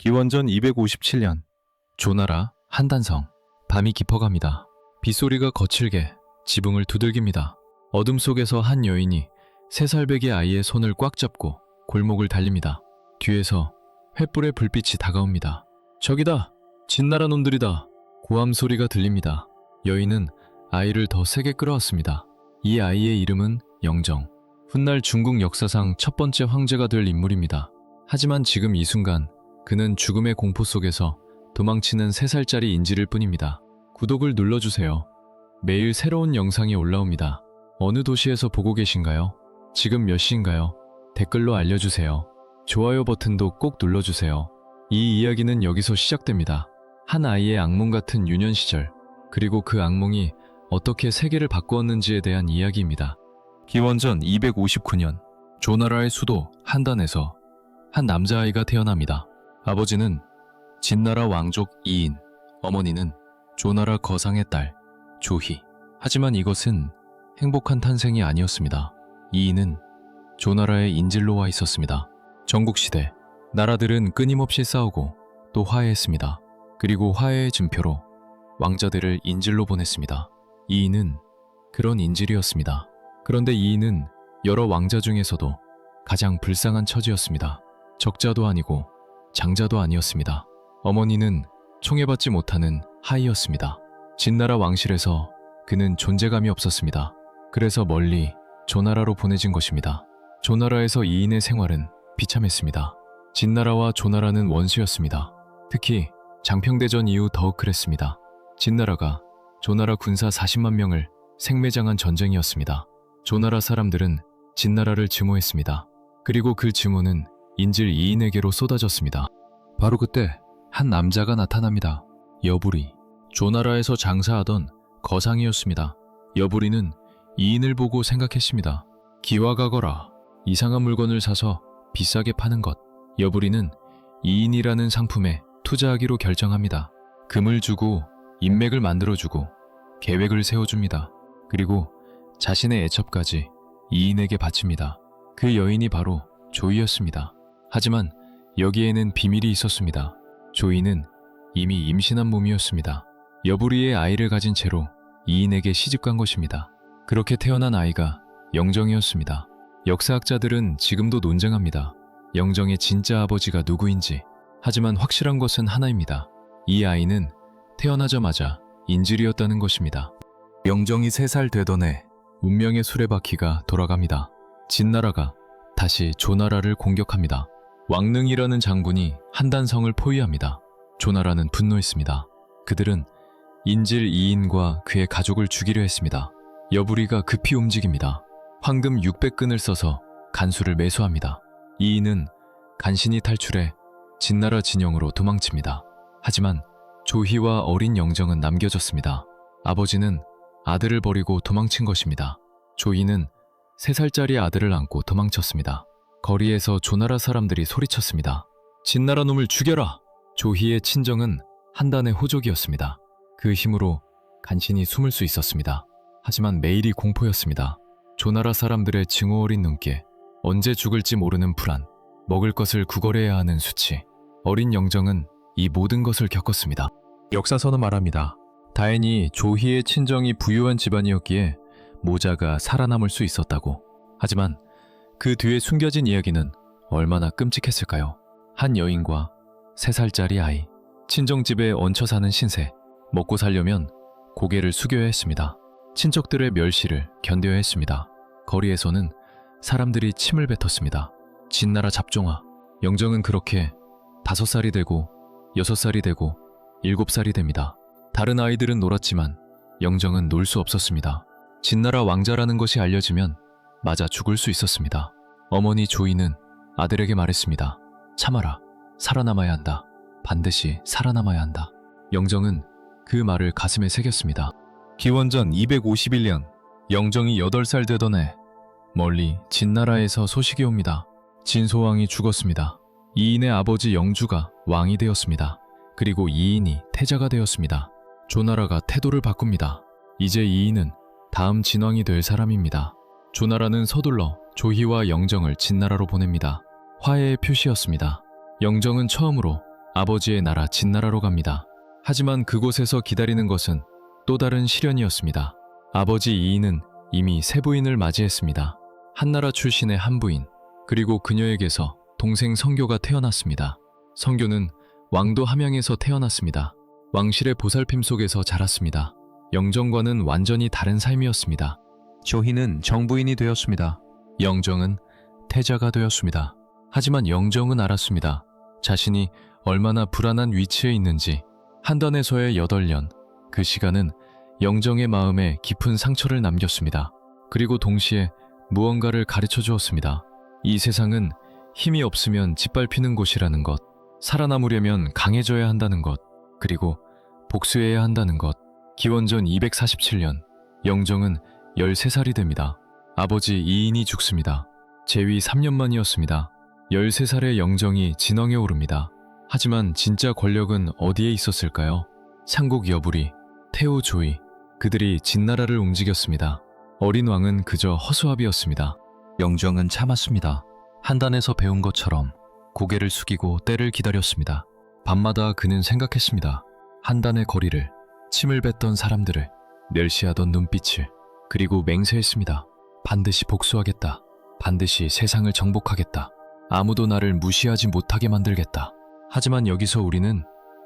기원전 257년 조나라 한단성. 밤이 깊어갑니다. 빗소리가 거칠게 지붕을 두들깁니다. 어둠 속에서 한 여인이 3살배기 아이의 손을 꽉 잡고 골목을 달립니다. 뒤에서 횃불의 불빛이 다가옵니다. 저기다! 진나라 놈들이다! 고함 소리가 들립니다. 여인은 아이를 더 세게 끌어왔습니다. 이 아이의 이름은 영정. 훗날 중국 역사상 첫 번째 황제가 될 인물입니다. 하지만 지금 이 순간 그는 죽음의 공포 속에서 도망치는 3살짜리 인질일 뿐입니다. 구독을 눌러주세요. 매일 새로운 영상이 올라옵니다. 어느 도시에서 보고 계신가요? 지금 몇 시인가요? 댓글로 알려주세요. 좋아요 버튼도 꼭 눌러주세요. 이 이야기는 여기서 시작됩니다. 한 아이의 악몽 같은 유년 시절, 그리고 그 악몽이 어떻게 세계를 바꾸었는지에 대한 이야기입니다. 기원전 259년 조나라의 수도 한단에서 한 남자아이가 태어납니다. 아버지는 진나라 왕족 이인, 어머니는 조나라 거상의 딸 조희. 하지만 이것은 행복한 탄생이 아니었습니다. 이인은 조나라의 인질로 와 있었습니다. 전국시대 나라들은 끊임없이 싸우고 또 화해했습니다. 그리고 화해의 증표로 왕자들을 인질로 보냈습니다. 이인은 그런 인질이었습니다. 그런데 이인은 여러 왕자 중에서도 가장 불쌍한 처지였습니다. 적자도 아니고 장자도 아니었습니다. 어머니는 총애받지 못하는 하이였습니다. 진나라 왕실에서 그는 존재감이 없었습니다. 그래서 멀리 조나라로 보내진 것입니다. 조나라에서 이인의 생활은 비참했습니다. 진나라와 조나라는 원수였습니다. 특히 장평대전 이후 더욱 그랬습니다. 진나라가 조나라 군사 40만 명을 생매장한 전쟁이었습니다. 조나라 사람들은 진나라를 증오했습니다. 그리고 그 증오는 인질 이인에게로 쏟아졌습니다. 바로 그때 한 남자가 나타납니다. 여부리. 조나라에서 장사하던 거상이었습니다. 여부리는 이인을 보고 생각했습니다. 기와 가거라. 이상한 물건을 사서 비싸게 파는 것. 여부리는 이인이라는 상품에 투자하기로 결정합니다. 금을 주고 인맥을 만들어주고 계획을 세워줍니다. 그리고 자신의 애첩까지 이인에게 바칩니다. 그 여인이 바로 조이였습니다. 하지만 여기에는 비밀이 있었습니다. 조이는 이미 임신한 몸이었습니다. 여부리의 아이를 가진 채로 이인에게 시집간 것입니다. 그렇게 태어난 아이가 영정이었습니다. 역사학자들은 지금도 논쟁합니다. 영정의 진짜 아버지가 누구인지. 하지만 확실한 것은 하나입니다. 이 아이는 태어나자마자 인질이었다는 것입니다. 영정이 3살 되던 해 운명의 수레바퀴가 돌아갑니다. 진나라가 다시 조나라를 공격합니다. 왕릉이라는 장군이 한단성을 포위합니다. 조나라는 분노했습니다. 그들은 인질 이인과 그의 가족을 죽이려 했습니다. 여부리가 급히 움직입니다. 황금 600근을 써서 간수를 매수합니다. 이인은 간신히 탈출해 진나라 진영으로 도망칩니다. 하지만 조희와 어린 영정은 남겨졌습니다. 아버지는 아들을 버리고 도망친 것입니다. 조희는 3살짜리 아들을 안고 도망쳤습니다. 거리에서 조나라 사람들이 소리쳤습니다. 진나라 놈을 죽여라! 조희의 친정은 한단의 호족이었습니다. 그 힘으로 간신히 숨을 수 있었습니다. 하지만 매일이 공포였습니다. 조나라 사람들의 증오 어린 눈길, 언제 죽을지 모르는 불안, 먹을 것을 구걸해야 하는 수치. 어린 영정은 이 모든 것을 겪었습니다. 역사서는 말합니다. 다행히 조희의 친정이 부유한 집안이었기에 모자가 살아남을 수 있었다고. 하지만 그 뒤에 숨겨진 이야기는 얼마나 끔찍했을까요? 한 여인과 3살짜리 아이, 친정집에 얹혀 사는 신세. 먹고 살려면 고개를 숙여야 했습니다. 친척들의 멸시를 견뎌야 했습니다. 거리에서는 사람들이 침을 뱉었습니다. 진나라 잡종아. 영정은 그렇게 5살이 되고 6살이 되고 7살이 됩니다. 다른 아이들은 놀았지만 영정은 놀 수 없었습니다. 진나라 왕자라는 것이 알려지면 맞아 죽을 수 있었습니다. 어머니 조이는 아들에게 말했습니다. 참아라. 살아남아야 한다. 반드시 살아남아야 한다. 영정은 그 말을 가슴에 새겼습니다. 기원전 251년 영정이 8살 되던 해 멀리 진나라에서 소식이 옵니다. 진소왕이 죽었습니다. 이인의 아버지 영주가 왕이 되었습니다. 그리고 이인이 태자가 되었습니다. 조나라가 태도를 바꿉니다. 이제 이인은 다음 진왕이 될 사람입니다. 조나라는 서둘러 조희와 영정을 진나라로 보냅니다. 화해의 표시였습니다. 영정은 처음으로 아버지의 나라 진나라로 갑니다. 하지만 그곳에서 기다리는 것은 또 다른 시련이었습니다. 아버지 이인은 이미 세 부인을 맞이했습니다. 한나라 출신의 한 부인, 그리고 그녀에게서 동생 성교가 태어났습니다. 성교는 왕도 함양에서 태어났습니다. 왕실의 보살핌 속에서 자랐습니다. 영정과는 완전히 다른 삶이었습니다. 조희는 정부인이 되었습니다. 영정은 태자가 되었습니다. 하지만 영정은 알았습니다. 자신이 얼마나 불안한 위치에 있는지. 한단에서의 8년, 그 시간은 영정의 마음에 깊은 상처를 남겼습니다. 그리고 동시에 무언가를 가르쳐 주었습니다. 이 세상은 힘이 없으면 짓밟히는 곳이라는 것, 살아남으려면 강해져야 한다는 것, 그리고 복수해야 한다는 것. 기원전 247년, 영정은 13살이 됩니다. 아버지 이인이 죽습니다. 재위 3년 만이었습니다. 13살의 영정이 진왕에 오릅니다. 하지만 진짜 권력은 어디에 있었을까요? 상국 여부리, 태우 조이, 그들이 진나라를 움직였습니다. 어린 왕은 그저 허수아비였습니다. 영정은 참았습니다. 한단에서 배운 것처럼 고개를 숙이고 때를 기다렸습니다. 밤마다 그는 생각했습니다. 한단의 거리를, 침을 뱉던 사람들을, 멸시하던 눈빛을, 그리고 맹세했습니다. 반드시 복수하겠다. 반드시 세상을 정복하겠다. 아무도 나를 무시하지 못하게 만들겠다. 하지만 여기서 우리는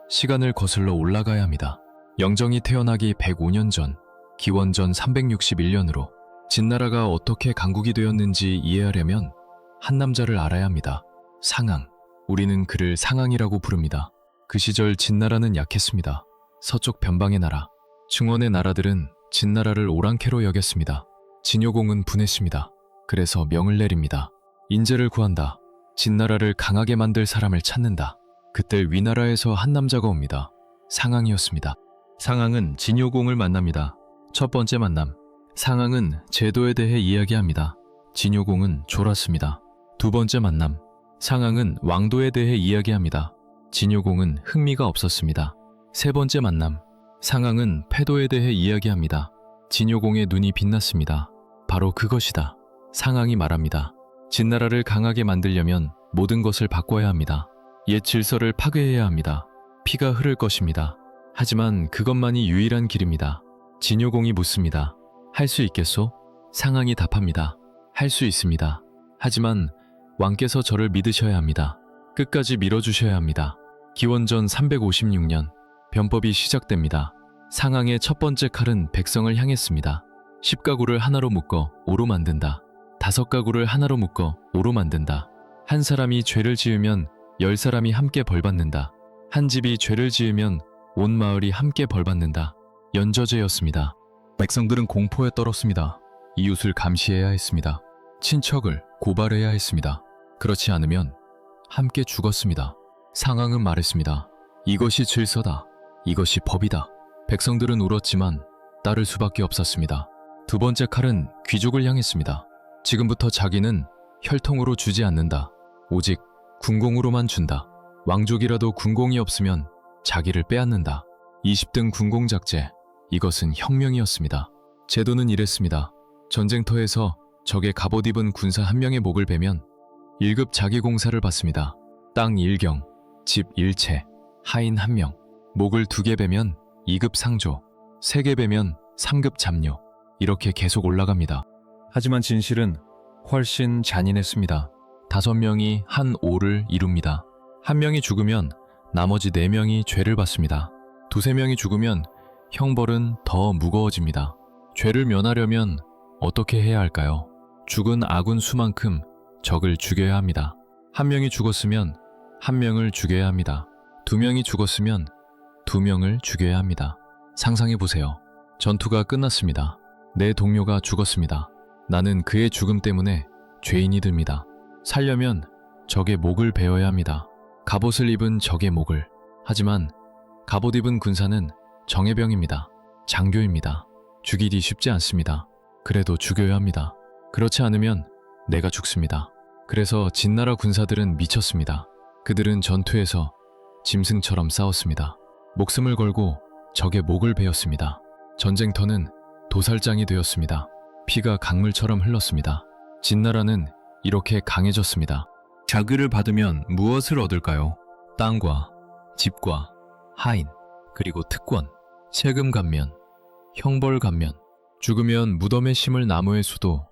시간을 거슬러 올라가야 합니다. 영정이 태어나기 105년 전, 기원전 361년으로 진나라가 어떻게 강국이 되었는지 이해하려면 한 남자를 알아야 합니다. 상항. 우리는 그를 상항이라고 부릅니다. 그 시절 진나라는 약했습니다. 서쪽 변방의 나라, 중원의 나라들은 진나라를 오랑캐로 여겼습니다. 진효공은 분했습니다. 그래서 명을 내립니다. 인재를 구한다. 진나라를 강하게 만들 사람을 찾는다. 그때 위나라에서 한 남자가 옵니다. 상항이었습니다. 상항은 진효공을 만납니다. 첫 번째 만남. 상항은 제도에 대해 이야기합니다. 진효공은 졸았습니다. 두 번째 만남. 상항은 왕도에 대해 이야기합니다. 진효공은 흥미가 없었습니다. 세 번째 만남. 상항은 패도에 대해 이야기합니다. 진효공의 눈이 빛났습니다. 바로 그것이다. 상항이 말합니다. 진나라를 강하게 만들려면 모든 것을 바꿔야 합니다. 옛 질서를 파괴해야 합니다. 피가 흐를 것입니다. 하지만 그것만이 유일한 길입니다. 진효공이 묻습니다. 할 수 있겠소? 상항이 답합니다. 할 수 있습니다. 하지만 왕께서 저를 믿으셔야 합니다. 끝까지 밀어주셔야 합니다. 기원전 356년, 변법이 시작됩니다. 상항의 첫 번째 칼은 백성을 향했습니다. 10가구를 하나로 묶어 오로 만든다. 5가구를 하나로 묶어 오로 만든다. 한 사람이 죄를 지으면 10사람이 함께 벌받는다. 한 집이 죄를 지으면 온 마을이 함께 벌받는다. 연저제였습니다. 백성들은 공포에 떨었습니다. 이웃을 감시해야 했습니다. 친척을 고발해야 했습니다. 그렇지 않으면 함께 죽었습니다. 상항은 말했습니다. 이것이 질서다. 이것이 법이다. 백성들은 울었지만 따를 수밖에 없었습니다. 두 번째 칼은 귀족을 향했습니다. 지금부터 자기는 혈통으로 주지 않는다. 오직 군공으로만 준다. 왕족이라도 군공이 없으면 자기를 빼앗는다. 20등 군공작제. 이것은 혁명이었습니다. 제도는 이랬습니다. 전쟁터에서 적의 갑옷 입은 군사 한 명의 목을 베면 1급 자기공사를 받습니다. 땅 1경, 집 1채, 하인 1명. 목을 2개 베면 2급 상조, 3개 베면 3급 잡료. 이렇게 계속 올라갑니다. 하지만 진실은 훨씬 잔인했습니다. 5명이 한 오를 이룹니다. 1명이 죽으면 나머지 4명이 죄를 받습니다. 2~3명이 죽으면 형벌은 더 무거워집니다. 죄를 면하려면 어떻게 해야 할까요? 죽은 아군 수만큼 적을 죽여야 합니다. 1명이 죽었으면 1명을 죽여야 합니다. 2명이 죽었으면 2명을 죽여야 합니다. 상상해 보세요. 전투가 끝났습니다. 내 동료가 죽었습니다. 나는 그의 죽음 때문에 죄인이 됩니다. 살려면 적의 목을 베어야 합니다. 갑옷을 입은 적의 목을. 하지만 갑옷 입은 군사는 정예병입니다. 장교입니다. 죽이기 쉽지 않습니다. 그래도 죽여야 합니다. 그렇지 않으면 내가 죽습니다. 그래서 진나라 군사들은 미쳤습니다. 그들은 전투에서 짐승처럼 싸웠습니다. 목숨을 걸고 적의 목을 베었습니다. 전쟁터는 도살장이 되었습니다. 피가 강물처럼 흘렀습니다. 진나라는 이렇게 강해졌습니다. 자기를 받으면 무엇을 얻을까요? 땅과 집과 하인, 그리고 특권, 세금 감면, 형벌 감면, 죽으면 무덤에 심을 나무의 수도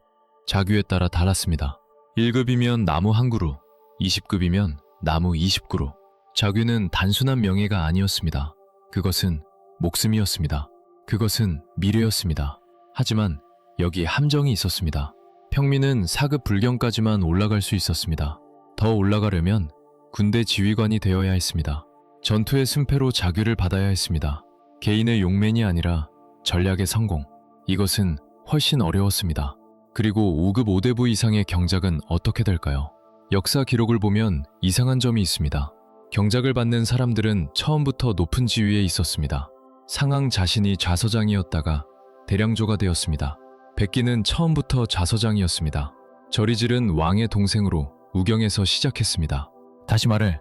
자규에 따라 달랐습니다. 1급이면 나무 한 그루, 20급이면 나무 20그루. 자규는 단순한 명예가 아니었습니다. 그것은 목숨이었습니다. 그것은 미래였습니다. 하지만 여기에 함정이 있었습니다. 평민은 4급 불경까지만 올라갈 수 있었습니다. 더 올라가려면 군대 지휘관이 되어야 했습니다. 전투의 승패로 자규를 받아야 했습니다. 개인의 용맨이 아니라 전략의 성공. 이것은 훨씬 어려웠습니다. 그리고 5급 5대부 이상의 경작은 어떻게 될까요? 역사 기록을 보면 이상한 점이 있습니다. 경작을 받는 사람들은 처음부터 높은 지위에 있었습니다. 상황 자신이 좌서장이었다가 대량조가 되었습니다. 백기는 처음부터 좌서장이었습니다. 저리질은 왕의 동생으로 우경에서 시작했습니다. 다시 말해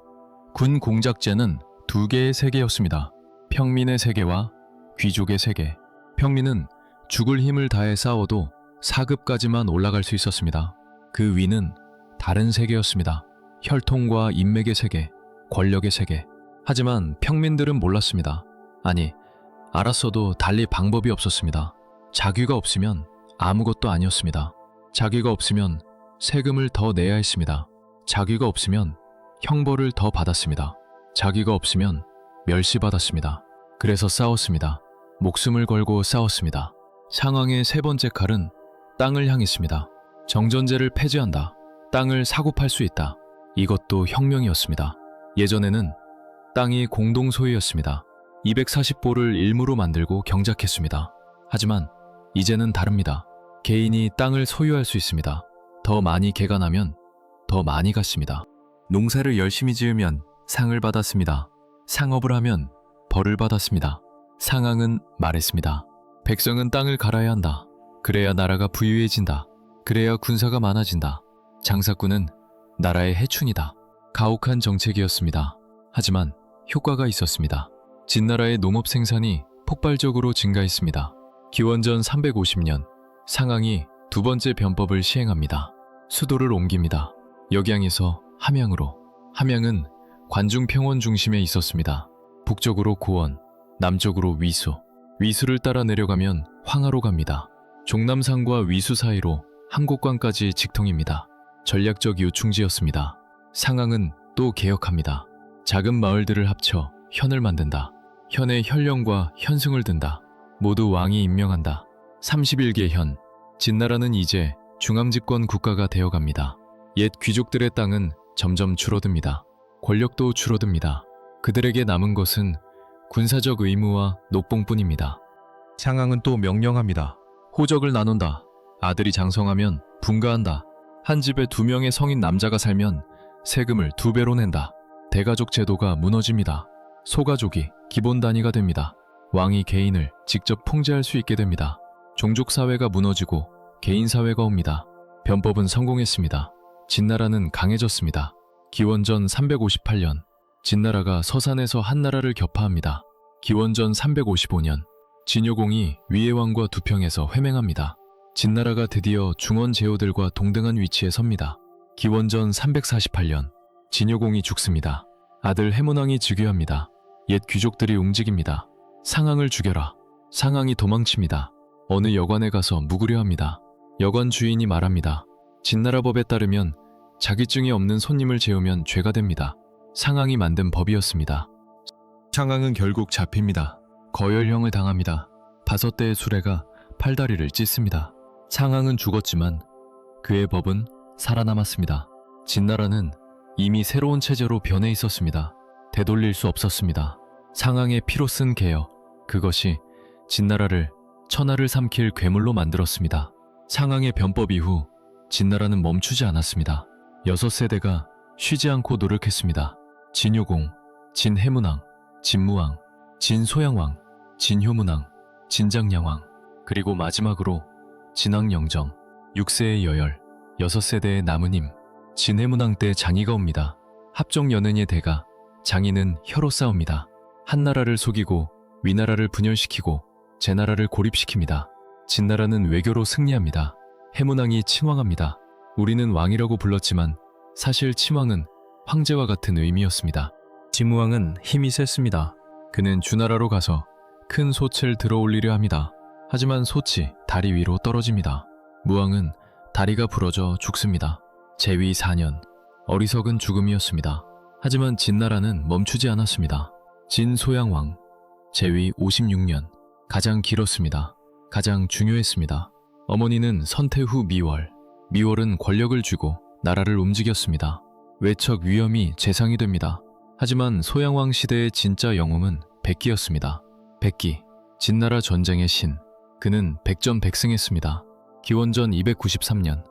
군 공작제는 두 개의 세계였습니다. 평민의 세계와 귀족의 세계. 평민은 죽을 힘을 다해 싸워도 4급까지만 올라갈 수 있었습니다. 그 위는 다른 세계였습니다. 혈통과 인맥의 세계, 권력의 세계. 하지만 평민들은 몰랐습니다. 아니, 알았어도 달리 방법이 없었습니다. 자규가 없으면 아무것도 아니었습니다. 자규가 없으면 세금을 더 내야 했습니다. 자규가 없으면 형벌을 더 받았습니다. 자규가 없으면 멸시받았습니다. 그래서 싸웠습니다. 목숨을 걸고 싸웠습니다. 상황의 세 번째 칼은 땅을 향했습니다. 정전제를 폐지한다. 땅을 사고 팔 수 있다. 이것도 혁명이었습니다. 예전에는 땅이 공동 소유였습니다. 240보를 일무로 만들고 경작했습니다. 하지만 이제는 다릅니다. 개인이 땅을 소유할 수 있습니다. 더 많이 개간하면 더 많이 갔습니다. 농사를 열심히 지으면 상을 받았습니다. 상업을 하면 벌을 받았습니다. 상왕은 말했습니다. 백성은 땅을 갈아야 한다. 그래야 나라가 부유해진다. 그래야 군사가 많아진다. 장사꾼은 나라의 해충이다. 가혹한 정책이었습니다. 하지만 효과가 있었습니다. 진나라의 농업 생산이 폭발적으로 증가했습니다. 기원전 350년 상왕이 두 번째 변법을 시행합니다. 수도를 옮깁니다. 역양에서 함양으로. 함양은 관중평원 중심에 있었습니다. 북쪽으로 고원, 남쪽으로 위수. 위수를 따라 내려가면 황하로 갑니다. 종남산과 위수 사이로 함곡관까지 직통입니다. 전략적 요충지였습니다. 상왕은 또 개혁합니다. 작은 마을들을 합쳐 현을 만든다. 현에 현령과 현승을 든다. 모두 왕이 임명한다. 31개 현. 진나라는 이제 중앙집권 국가가 되어갑니다. 옛 귀족들의 땅은 점점 줄어듭니다. 권력도 줄어듭니다. 그들에게 남은 것은 군사적 의무와 녹봉뿐입니다. 상황은 또 명령합니다. 호적을 나눈다. 아들이 장성하면 분가한다. 한 집에 2명의 성인 남자가 살면 세금을 2배로 낸다. 대가족 제도가 무너집니다. 소가족이 기본 단위가 됩니다. 왕이 개인을 직접 통제할 수 있게 됩니다. 종족사회가 무너지고 개인사회가 옵니다. 변법은 성공했습니다. 진나라는 강해졌습니다. 기원전 358년 진나라가 서산에서 한나라를 격파합니다. 기원전 355년 진효공이 위해왕과 두평에서 회맹합니다. 진나라가 드디어 중원 제후들과 동등한 위치에 섭니다. 기원전 348년 진효공이 죽습니다. 아들 해문왕이 즉위합니다. 옛 귀족들이 움직입니다. 상왕을 죽여라. 상왕이 도망칩니다. 어느 여관에 가서 묵으려 합니다. 여관 주인이 말합니다. 진나라 법에 따르면 자기증이 없는 손님을 재우면 죄가 됩니다. 상왕이 만든 법이었습니다. 상왕은 결국 잡힙니다. 거열형을 당합니다. 5대의 수레가 팔다리를 찢습니다. 상왕은 죽었지만 그의 법은 살아남았습니다. 진나라는 이미 새로운 체제로 변해 있었습니다. 되돌릴 수 없었습니다. 상왕의 피로 쓴 개혁, 그것이 진나라를 천하를 삼킬 괴물로 만들었습니다. 상왕의 변법 이후 진나라는 멈추지 않았습니다. 6세대가 쉬지 않고 노력했습니다. 진효공, 진해문왕, 진무왕, 진소양왕, 진효문왕, 진장량왕, 그리고 마지막으로 진왕영정, 6세의 여열, 6세대의 나무님. 진해문왕 때 장이가 옵니다. 합종연은의 대가, 장이는 혀로 싸웁니다. 한나라를 속이고 위나라를 분열시키고 제나라를 고립시킵니다. 진나라는 외교로 승리합니다. 해문왕이 칭왕합니다. 우리는 왕이라고 불렀지만 사실 칭왕은 황제와 같은 의미였습니다. 진무왕은 힘이 셌습니다. 그는 주나라로 가서 큰 솥을 들어올리려 합니다. 하지만 솥이 다리 위로 떨어집니다. 무왕은 다리가 부러져 죽습니다. 재위 4년, 어리석은 죽음이었습니다. 하지만 진나라는 멈추지 않았습니다. 진소양왕, 재위 56년, 가장 길었습니다. 가장 중요했습니다. 어머니는 선태후 미월, 미월은 권력을 쥐고 나라를 움직였습니다. 외척 위엄이 재상이 됩니다. 하지만 소양왕 시대의 진짜 영웅은 백기였습니다. 백기, 진나라 전쟁의 신. 그는 백전백승했습니다. 기원전 293년,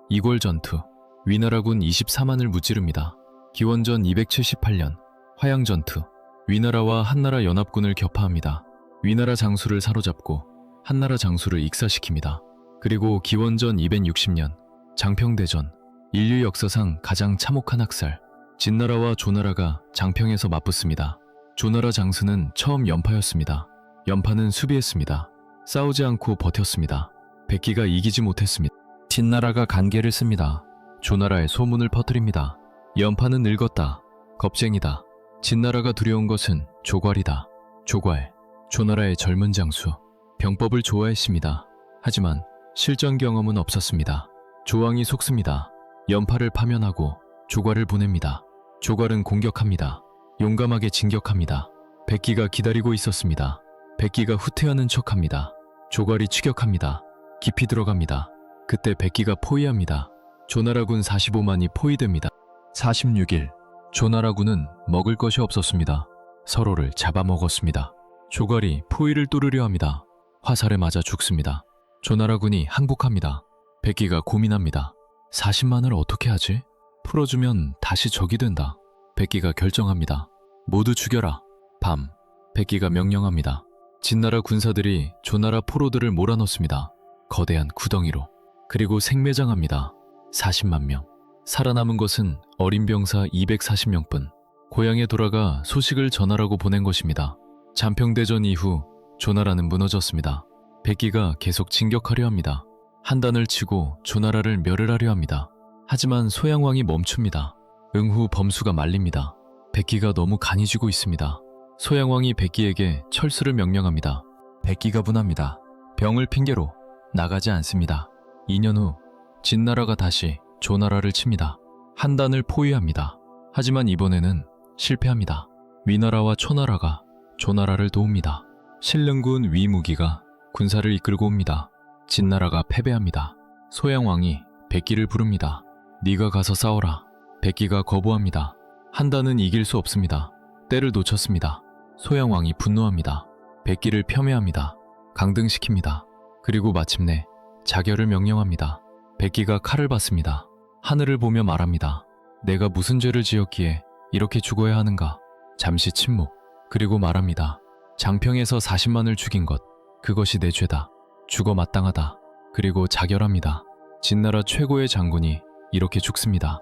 이궐 전투, 위나라군 24만을 무찌릅니다. 기원전 278년, 화양 전투, 위나라와 한나라 연합군을 격파합니다. 위나라 장수를 사로잡고 한나라 장수를 익사시킵니다. 그리고 기원전 260년, 장평대전, 인류 역사상 가장 참혹한 학살, 진나라와 조나라가 장평에서 맞붙습니다. 조나라 장수는 처음 연파였습니다. 연파는 수비했습니다. 싸우지 않고 버텼습니다. 백기가 이기지 못했습니다. 진나라가 간계를 씁니다. 조나라에 소문을 퍼뜨립니다. 연파는 늙었다. 겁쟁이다. 진나라가 두려운 것은 조괄이다. 조괄, 조나라의 젊은 장수. 병법을 좋아했습니다. 하지만 실전 경험은 없었습니다. 조왕이 속습니다. 연파를 파면하고 조괄을 보냅니다. 조괄은 공격합니다. 용감하게 진격합니다. 백기가 기다리고 있었습니다. 백기가 후퇴하는 척합니다. 조괄이 추격합니다. 깊이 들어갑니다. 그때 백기가 포위합니다. 조나라군 45만이 포위됩니다. 46일, 조나라군은 먹을 것이 없었습니다. 서로를 잡아먹었습니다. 조괄이 포위를 뚫으려 합니다. 화살에 맞아 죽습니다. 조나라군이 항복합니다. 백기가 고민합니다. 40만을 어떻게 하지? 풀어주면 다시 적이 된다. 백기가 결정합니다. 모두 죽여라. 밤, 백기가 명령합니다. 진나라 군사들이 조나라 포로들을 몰아넣습니다. 거대한 구덩이로. 그리고 생매장합니다. 40만 명. 살아남은 것은 어린 병사 240명뿐. 고향에 돌아가 소식을 전하라고 보낸 것입니다. 잠평대전 이후 조나라는 무너졌습니다. 백기가 계속 진격하려 합니다. 한단을 치고 조나라를 멸을하려 합니다. 하지만 소양왕이 멈춥니다. 응후 범수가 말립니다. 백기가 너무 간이 쥐고 있습니다. 소양왕이 백기에게 철수를 명령합니다. 백기가 분합니다. 병을 핑계로 나가지 않습니다. 2년 후 진나라가 다시 조나라를 칩니다. 한단을 포위합니다. 하지만 이번에는 실패합니다. 위나라와 초나라가 조나라를 도웁니다. 신릉군 위무기가 군사를 이끌고 옵니다. 진나라가 패배합니다. 소양왕이 백기를 부릅니다. 네가 가서 싸워라. 백기가 거부합니다. 한단은 이길 수 없습니다. 때를 놓쳤습니다. 소양왕이 분노합니다. 백기를 폄훼합니다. 강등시킵니다. 그리고 마침내 자결을 명령합니다. 백기가 칼을 받습니다. 하늘을 보며 말합니다. 내가 무슨 죄를 지었기에 이렇게 죽어야 하는가? 잠시 침묵. 그리고 말합니다. 장평에서 40만을 죽인 것, 그것이 내 죄다. 죽어 마땅하다. 그리고 자결합니다. 진나라 최고의 장군이 이렇게 죽습니다.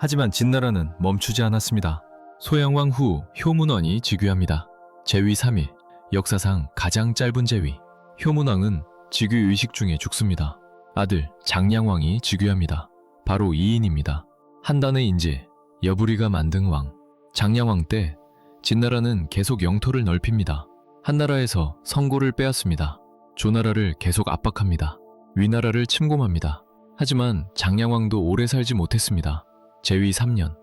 하지만 진나라는 멈추지 않았습니다. 소양왕 후 효문왕이 즉위합니다. 재위 3일, 역사상 가장 짧은 재위. 효문왕은 즉위 의식 중에 죽습니다. 아들 장량왕이 즉위합니다. 바로 2인입니다. 한단의 인재, 여부리가 만든 왕. 장량왕 때 진나라는 계속 영토를 넓힙니다. 한나라에서 성고를 빼앗습니다. 조나라를 계속 압박합니다. 위나라를 침공합니다. 하지만 장량왕도 오래 살지 못했습니다. 재위 3년,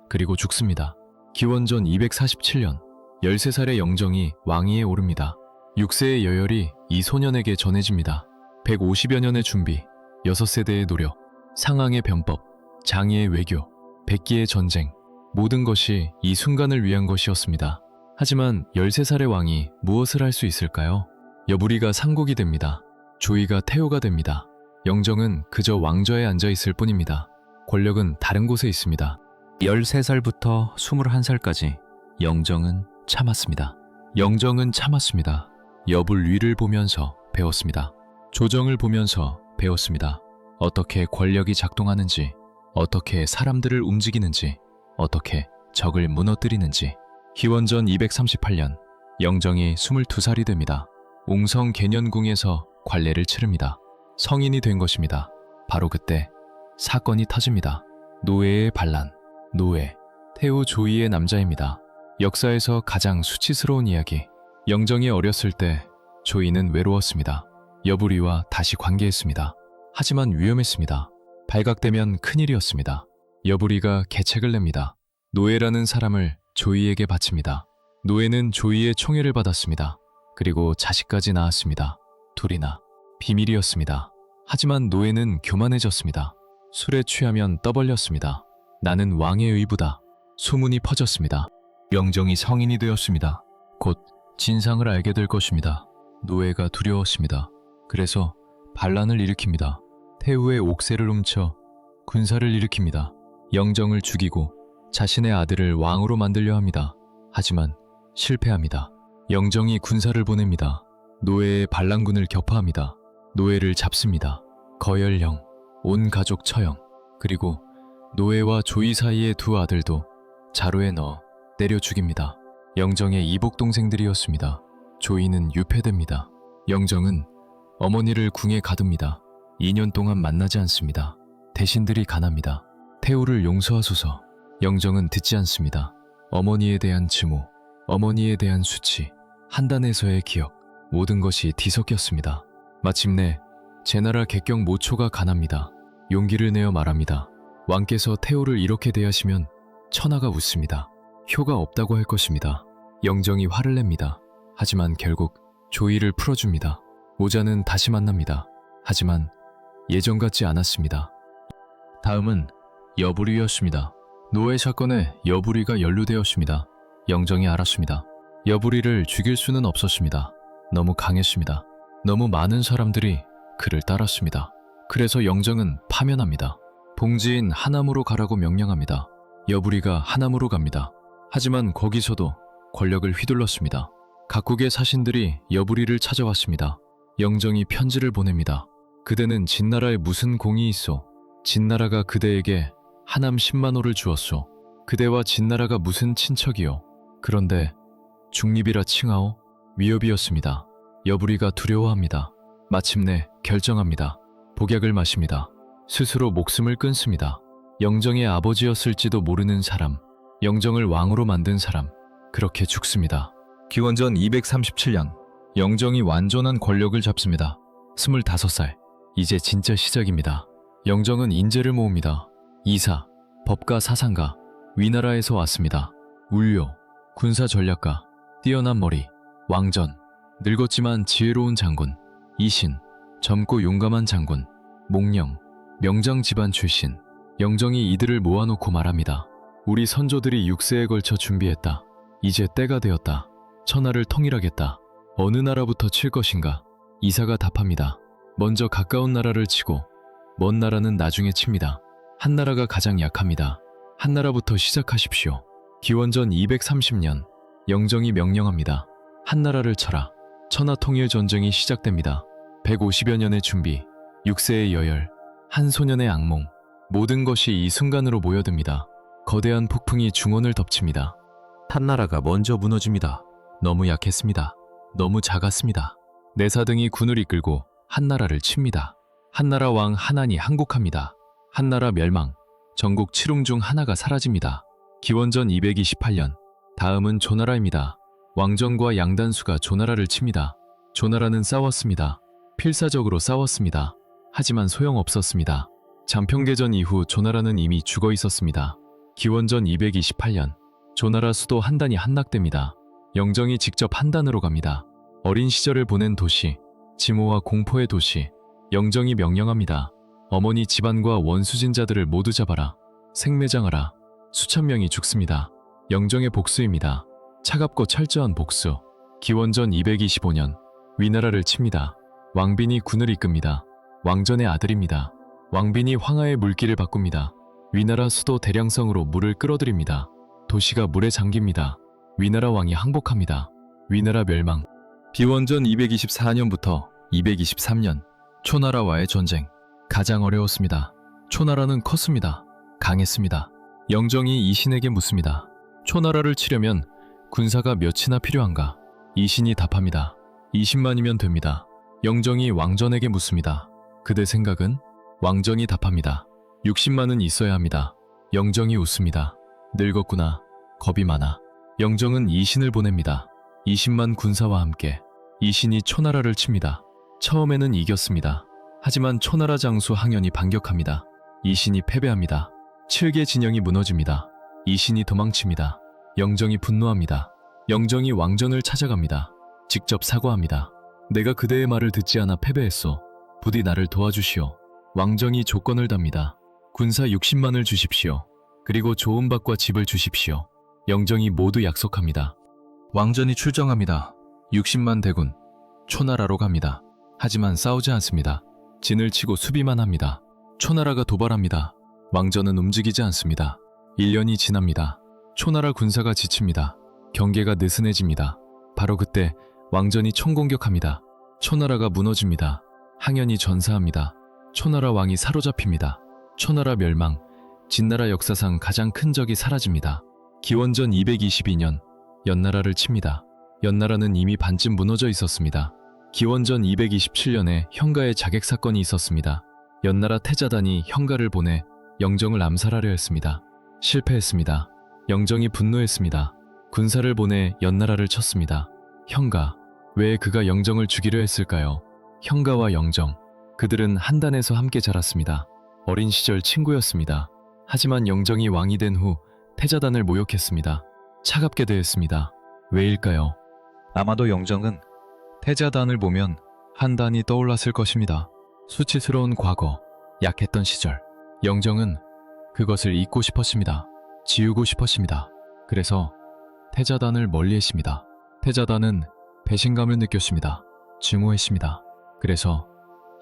그리고 죽습니다. 기원전 247년, 13살의 영정이 왕위에 오릅니다. 6세의 여열이 이 소년에게 전해집니다. 150여 년의 준비, 6세대의 노력, 상황의 병법, 장의의 외교, 백기의 전쟁, 모든 것이 이 순간을 위한 것이었습니다. 하지만 13살의 왕이 무엇을 할 수 있을까요? 여부리가 상국이 됩니다. 조이가 태호가 됩니다. 영정은 그저 왕좌에 앉아 있을 뿐입니다. 권력은 다른 곳에 있습니다. 13살부터 21살까지 영정은 참았습니다. 영정은 참았습니다. 여불위를 보면서 배웠습니다. 조정을 보면서 배웠습니다. 어떻게 권력이 작동하는지, 어떻게 사람들을 움직이는지, 어떻게 적을 무너뜨리는지. 기원전 238년, 영정이 22살이 됩니다. 옹성 계년궁에서 관례를 치릅니다. 성인이 된 것입니다. 바로 그때 사건이 터집니다. 노예의 반란. 노예, 태호 조이의 남자입니다. 역사에서 가장 수치스러운 이야기. 영정이 어렸을 때 조이는 외로웠습니다. 여부리와 다시 관계했습니다. 하지만 위험했습니다. 발각되면 큰일이었습니다. 여부리가 계책을 냅니다. 노예라는 사람을 조이에게 바칩니다. 노예는 조이의 총애를 받았습니다. 그리고 자식까지 낳았습니다. 둘이나. 비밀이었습니다. 하지만 노예는 교만해졌습니다. 술에 취하면 떠벌렸습니다. 나는 왕의 의부다. 소문이 퍼졌습니다. 영정이 성인이 되었습니다. 곧 진상을 알게 될 것입니다. 노예가 두려웠습니다. 그래서 반란을 일으킵니다. 태후의 옥새를 훔쳐 군사를 일으킵니다. 영정을 죽이고 자신의 아들을 왕으로 만들려 합니다. 하지만 실패합니다. 영정이 군사를 보냅니다. 노예의 반란군을 격파합니다. 노예를 잡습니다. 거열령, 온 가족 처형, 그리고 노예와 조이 사이의 두 아들도 자루에 넣어 때려 죽입니다. 영정의 이복 동생들이었습니다. 조이는 유폐됩니다. 영정은 어머니를 궁에 가둡니다. 2년 동안 만나지 않습니다. 대신들이 간합니다. 태우를 용서하소서. 영정은 듣지 않습니다. 어머니에 대한 증오, 어머니에 대한 수치, 한단에서의 기억, 모든 것이 뒤섞였습니다. 마침내 제나라 객경 모초가 간합니다. 용기를 내어 말합니다. 왕께서 태우를 이렇게 대하시면 천하가 웃습니다. 효가 없다고 할 것입니다. 영정이 화를 냅니다. 하지만 결국 조이를 풀어줍니다. 모자는 다시 만납니다. 하지만 예전 같지 않았습니다. 다음은 여부리였습니다. 노예 사건에 여부리가 연루되었습니다. 영정이 알았습니다. 여부리를 죽일 수는 없었습니다. 너무 강했습니다. 너무 많은 사람들이 그를 따랐습니다. 그래서 영정은 파면합니다. 봉지인 하남으로 가라고 명령합니다. 여부리가 하남으로 갑니다. 하지만 거기서도 권력을 휘둘렀습니다. 각국의 사신들이 여부리를 찾아왔습니다. 영정이 편지를 보냅니다. 그대는 진나라에 무슨 공이 있어? 진나라가 그대에게 하남 10만호를 주었소. 그대와 진나라가 무슨 친척이요? 그런데 중립이라 칭하오? 위협이었습니다. 여부리가 두려워합니다. 마침내 결정합니다. 복약을 마십니다. 스스로 목숨을 끊습니다. 영정의 아버지였을지도 모르는 사람, 영정을 왕으로 만든 사람, 그렇게 죽습니다. 기원전 237년, 영정이 완전한 권력을 잡습니다. 25살, 이제 진짜 시작입니다. 영정은 인재를 모읍니다. 이사, 법가 사상가, 위나라에서 왔습니다. 울료, 군사 전략가, 뛰어난 머리, 왕전, 늙었지만 지혜로운 장군, 이신, 젊고 용감한 장군, 몽령, 명장 집안 출신. 영정이 이들을 모아놓고 말합니다. 우리 선조들이 6세에 걸쳐 준비했다. 이제 때가 되었다. 천하를 통일하겠다. 어느 나라부터 칠 것인가? 이사가 답합니다. 먼저 가까운 나라를 치고 먼 나라는 나중에 칩니다. 한 나라가 가장 약합니다. 한 나라부터 시작하십시오. 기원전 230년 영정이 명령합니다. 한 나라를 쳐라. 천하 통일 전쟁이 시작됩니다. 150여 년의 준비, 6세의 여열, 한 소년의 악몽, 모든 것이 이 순간으로 모여듭니다. 거대한 폭풍이 중원을 덮칩니다. 한나라가 먼저 무너집니다. 너무 약했습니다. 너무 작았습니다. 내사등이 군을 이끌고 한나라를 칩니다. 한나라 왕 한한이 항복합니다. 한나라 멸망, 전국 칠웅 중 하나가 사라집니다. 기원전 228년, 다음은 조나라입니다. 왕정과 양단수가 조나라를 칩니다. 조나라는 싸웠습니다. 필사적으로 싸웠습니다. 하지만 소용없었습니다. 잠평계전 이후 조나라는 이미 죽어 있었습니다. 기원전 228년, 조나라 수도 한단이 함락됩니다. 영정이 직접 한단으로 갑니다. 어린 시절을 보낸 도시, 지모와 공포의 도시. 영정이 명령합니다. 어머니 집안과 원수진자들을 모두 잡아라. 생매장하라. 수천 명이 죽습니다. 영정의 복수입니다. 차갑고 철저한 복수. 기원전 225년, 위나라를 칩니다. 왕빈이 군을 이끕니다. 왕전의 아들입니다. 왕빈이 황하의 물길을 바꿉니다. 위나라 수도 대량성으로 물을 끌어들입니다. 도시가 물에 잠깁니다. 위나라 왕이 항복합니다. 위나라 멸망. 기원전 224년부터 223년, 초나라와의 전쟁. 가장 어려웠습니다. 초나라는 컸습니다. 강했습니다. 영정이 이신에게 묻습니다. 초나라를 치려면 군사가 몇이나 필요한가? 이신이 답합니다. 20만이면 됩니다. 영정이 왕전에게 묻습니다. 그대 생각은? 왕정이 답합니다. 60만은 있어야 합니다. 영정이 웃습니다. 늙었구나. 겁이 많아. 영정은 이신을 보냅니다. 20만 군사와 함께 이신이 초나라를 칩니다. 처음에는 이겼습니다. 하지만 초나라 장수 항현이 반격합니다. 이신이 패배합니다. 7개 진영이 무너집니다. 이신이 도망칩니다. 영정이 분노합니다. 영정이 왕전을 찾아갑니다. 직접 사과합니다. 내가 그대의 말을 듣지 않아 패배했소. 부디 나를 도와주시오. 왕정이 조건을 답니다. 군사 60만을 주십시오. 그리고 좋은 밭과 집을 주십시오. 영정이 모두 약속합니다. 왕전이 출정합니다. 60만 대군, 초나라로 갑니다. 하지만 싸우지 않습니다. 진을 치고 수비만 합니다. 초나라가 도발합니다. 왕전은 움직이지 않습니다. 1년이 지납니다. 초나라 군사가 지칩니다. 경계가 느슨해집니다. 바로 그때 왕전이 총공격합니다. 초나라가 무너집니다. 항현이 전사합니다. 초나라 왕이 사로잡힙니다. 초나라 멸망, 진나라 역사상 가장 큰 적이 사라집니다. 기원전 222년, 연나라를 칩니다. 연나라는 이미 반쯤 무너져 있었습니다. 기원전 227년에 형가의 자객 사건이 있었습니다. 연나라 태자단이 형가를 보내 영정을 암살하려 했습니다. 실패했습니다. 영정이 분노했습니다. 군사를 보내 연나라를 쳤습니다. 형가, 왜 그가 영정을 죽이려 했을까요? 형가와 영정, 그들은 한단에서 함께 자랐습니다. 어린 시절 친구였습니다. 하지만 영정이 왕이 된 후 태자단을 모욕했습니다. 차갑게 대했습니다. 왜일까요? 아마도 영정은 태자단을 보면 한단이 떠올랐을 것입니다. 수치스러운 과거, 약했던 시절. 영정은 그것을 잊고 싶었습니다. 지우고 싶었습니다. 그래서 태자단을 멀리했습니다. 태자단은 배신감을 느꼈습니다. 증오했습니다. 그래서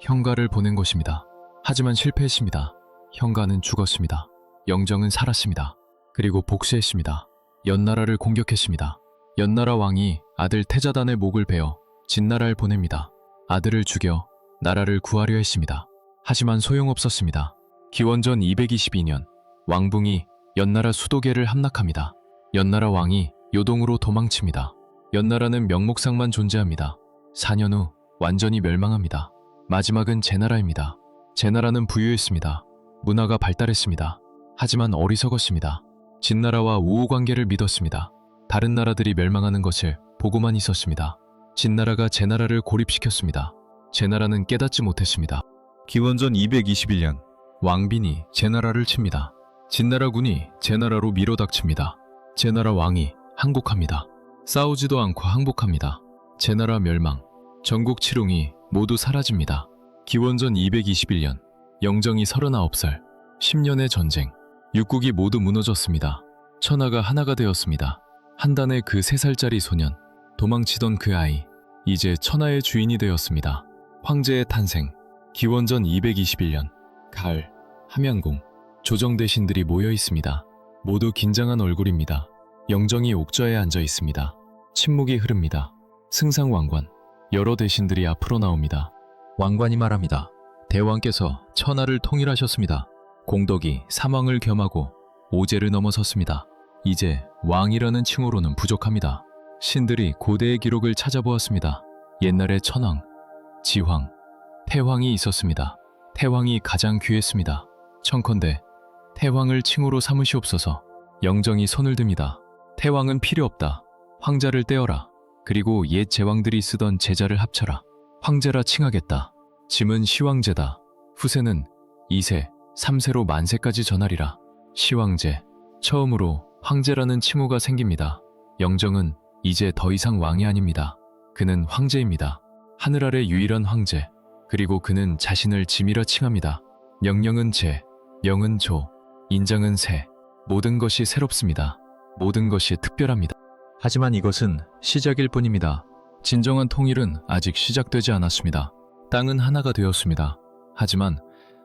형가를 보낸 것입니다. 하지만 실패했습니다. 형가는 죽었습니다. 영정은 살았습니다. 그리고 복수했습니다. 연나라를 공격했습니다. 연나라 왕이 아들 태자단의 목을 베어 진나라를 보냅니다. 아들을 죽여 나라를 구하려 했습니다. 하지만 소용없었습니다. 기원전 222년, 왕붕이 연나라 수도계를 함락합니다. 연나라 왕이 요동으로 도망칩니다. 연나라는 명목상만 존재합니다. 4년 후 완전히 멸망합니다. 마지막은 제나라입니다. 제나라는 부유했습니다. 문화가 발달했습니다. 하지만 어리석었습니다. 진나라와 우호관계를 믿었습니다. 다른 나라들이 멸망하는 것을 보고만 있었습니다. 진나라가 제나라를 고립시켰습니다. 제나라는 깨닫지 못했습니다. 기원전 221년, 왕빈이 제나라를 칩니다. 진나라군이 제나라로 밀어닥칩니다. 제나라 왕이 항복합니다. 싸우지도 않고 항복합니다. 제나라 멸망, 전국 칠웅이 모두 사라집니다. 기원전 221년, 영정이 39살, 10년의 전쟁, 육국이 모두 무너졌습니다. 천하가 하나가 되었습니다. 한단의 그 3살짜리 소년, 도망치던 그 아이, 이제 천하의 주인이 되었습니다. 황제의 탄생, 기원전 221년, 가을, 함양궁, 조정대신들이 모여 있습니다. 모두 긴장한 얼굴입니다. 영정이 옥좌에 앉아 있습니다. 침묵이 흐릅니다. 승상왕관, 여러 대신들이 앞으로 나옵니다. 왕관이 말합니다. 대왕께서 천하를 통일하셨습니다. 공덕이 사망을 겸하고 오제를 넘어섰습니다. 이제 왕이라는 칭호로는 부족합니다. 신들이 고대의 기록을 찾아보았습니다. 옛날에 천황, 지황, 태황이 있었습니다. 태황이 가장 귀했습니다. 청컨대 태황을 칭호로 삼으시옵소서. 영정이 손을 듭니다. 태황은 필요 없다. 황자를 떼어라. 그리고 옛 제왕들이 쓰던 제자를 합쳐라. 황제라 칭하겠다. 짐은 시황제다. 후세는 2세, 3세로 만세까지 전하리라. 시황제, 처음으로 황제라는 칭호가 생깁니다. 영정은 이제 더 이상 왕이 아닙니다. 그는 황제입니다. 하늘 아래 유일한 황제. 그리고 그는 자신을 짐이라 칭합니다. 명령은 제, 명은 조, 인장은 세. 모든 것이 새롭습니다. 모든 것이 특별합니다. 하지만 이것은 시작일 뿐입니다. 진정한 통일은 아직 시작되지 않았습니다. 땅은 하나가 되었습니다. 하지만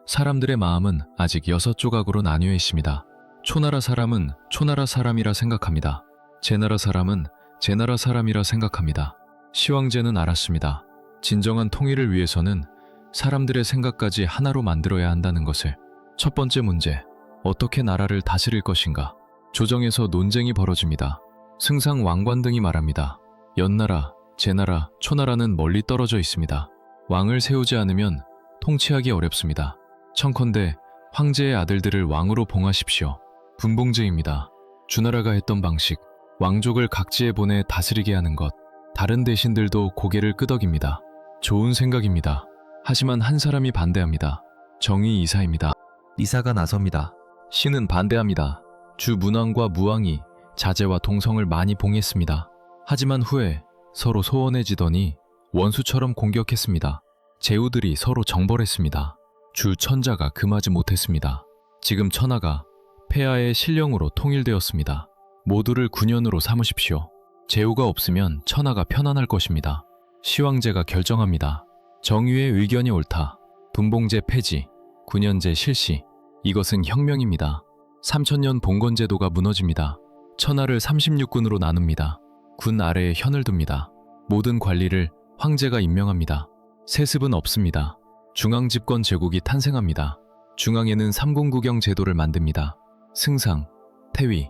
사람들의 마음은 아직 6조각으로 나뉘어 있습니다. 초나라 사람은 초나라 사람이라 생각합니다. 제나라 사람은 제나라 사람이라 생각합니다. 시황제는 알았습니다. 진정한 통일을 위해서는 사람들의 생각까지 하나로 만들어야 한다는 것을. 첫 번째 문제, 어떻게 나라를 다스릴 것인가? 조정에서 논쟁이 벌어집니다. 승상 왕관 등이 말합니다. 연나라, 제나라, 초나라는 멀리 떨어져 있습니다. 왕을 세우지 않으면 통치하기 어렵습니다. 청컨대 황제의 아들들을 왕으로 봉하십시오. 분봉제입니다. 주나라가 했던 방식, 왕족을 각지에 보내 다스리게 하는 것. 다른 대신들도 고개를 끄덕입니다. 좋은 생각입니다. 하지만 한 사람이 반대합니다. 정의 이사입니다. 이사가 나섭니다. 신은 반대합니다. 주 문왕과 무왕이 자제와 동성을 많이 봉했습니다. 하지만 후에 서로 소원해지더니 원수처럼 공격했습니다. 제후들이 서로 정벌했습니다. 주 천자가 금하지 못했습니다. 지금 천하가 폐하의 신령으로 통일되었습니다. 모두를 군연으로 삼으십시오. 제후가 없으면 천하가 편안할 것입니다. 시황제가 결정합니다. 정의의 의견이 옳다. 분봉제 폐지, 군연제 실시. 이것은 혁명입니다. 3000년 봉건제도가 무너집니다. 천하를 36군으로 나눕니다. 군 아래에 현을 둡니다. 모든 관리를 황제가 임명합니다. 세습은 없습니다. 중앙집권 제국이 탄생합니다. 중앙에는 삼공구경 제도를 만듭니다. 승상, 태위,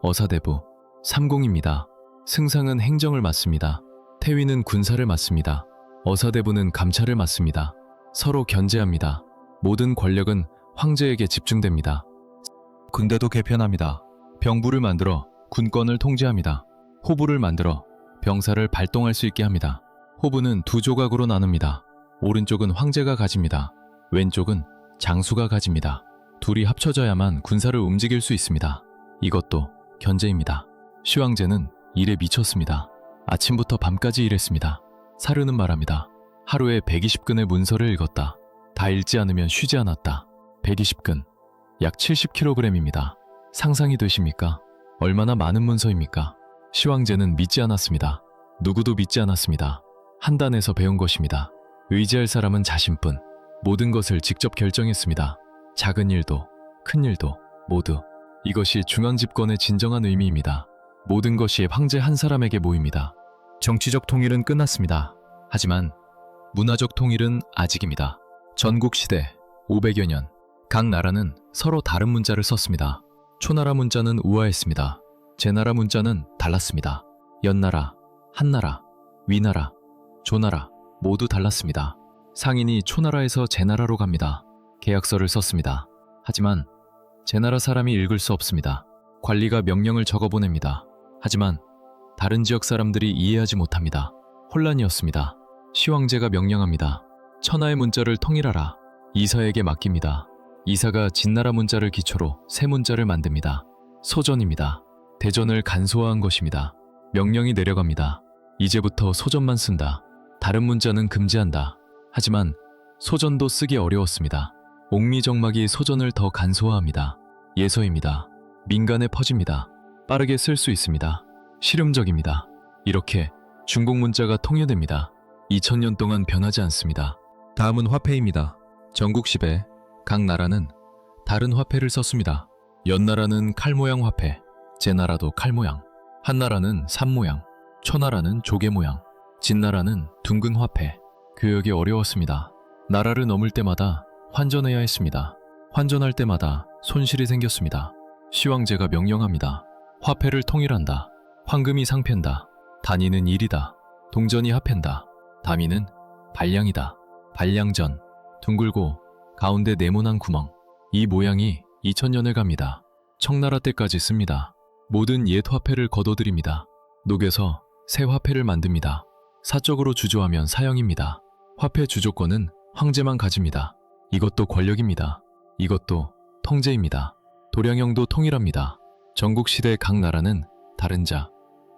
어사대부, 삼공입니다. 승상은 행정을 맡습니다. 태위는 군사를 맡습니다. 어사대부는 감찰을 맡습니다. 서로 견제합니다. 모든 권력은 황제에게 집중됩니다. 군대도 개편합니다. 병부를 만들어 군권을 통제합니다. 호부를 만들어 병사를 발동할 수 있게 합니다. 호부는 두 조각으로 나눕니다. 오른쪽은 황제가 가집니다. 왼쪽은 장수가 가집니다. 둘이 합쳐져야만 군사를 움직일 수 있습니다. 이것도 견제입니다. 시황제는 일에 미쳤습니다. 아침부터 밤까지 일했습니다. 사르는 말합니다. 하루에 120근의 문서를 읽었다. 다 읽지 않으면 쉬지 않았다. 120근, 약 70kg입니다. 상상이 되십니까? 얼마나 많은 문서입니까? 시황제는 믿지 않았습니다. 누구도 믿지 않았습니다. 한단에서 배운 것입니다. 의지할 사람은 자신뿐. 모든 것을 직접 결정했습니다. 작은 일도 큰 일도 모두. 이것이 중앙집권의 진정한 의미입니다. 모든 것이 황제 한 사람에게 모입니다. 정치적 통일은 끝났습니다. 하지만 문화적 통일은 아직입니다. 전국시대 500여 년, 각 나라는 서로 다른 문자를 썼습니다. 초나라 문자는 우아했습니다. 제나라 문자는 달랐습니다. 연나라, 한나라, 위나라, 조나라 모두 달랐습니다. 상인이 초나라에서 제나라로 갑니다. 계약서를 썼습니다. 하지만 제나라 사람이 읽을 수 없습니다. 관리가 명령을 적어보냅니다. 하지만 다른 지역 사람들이 이해하지 못합니다. 혼란이었습니다. 시황제가 명령합니다. 천하의 문자를 통일하라. 이사에게 맡깁니다. 이사가 진나라 문자를 기초로 새 문자를 만듭니다. 소전입니다. 대전을 간소화한 것입니다. 명령이 내려갑니다. 이제부터 소전만 쓴다. 다른 문자는 금지한다. 하지만 소전도 쓰기 어려웠습니다. 옥미정막이 소전을 더 간소화합니다. 예서입니다. 민간에 퍼집니다. 빠르게 쓸 수 있습니다. 실용적입니다. 이렇게 중국 문자가 통일됩니다. 2000년 동안 변하지 않습니다. 다음은 화폐입니다. 전국 10에 각 나라는 다른 화폐를 썼습니다. 연나라는 칼 모양 화폐, 제나라도 칼 모양, 한나라는 산 모양, 초나라는 조개 모양, 진나라는 둥근 화폐. 교역이 어려웠습니다. 나라를 넘을 때마다 환전해야 했습니다. 환전할 때마다 손실이 생겼습니다. 시황제가 명령합니다. 화폐를 통일한다. 황금이 상패다. 단위는 1이다. 동전이 합한다. 다미는 발량이다. 발량전, 둥글고 가운데 네모난 구멍. 이 모양이 2000년을 갑니다. 청나라 때까지 씁니다. 모든 옛 화폐를 거둬들입니다. 녹여서 새 화폐를 만듭니다. 사적으로 주조하면 사형입니다. 화폐 주조권은 황제만 가집니다. 이것도 권력입니다. 이것도 통제입니다. 도량형도 통일합니다. 전국시대 각 나라는 다른 자,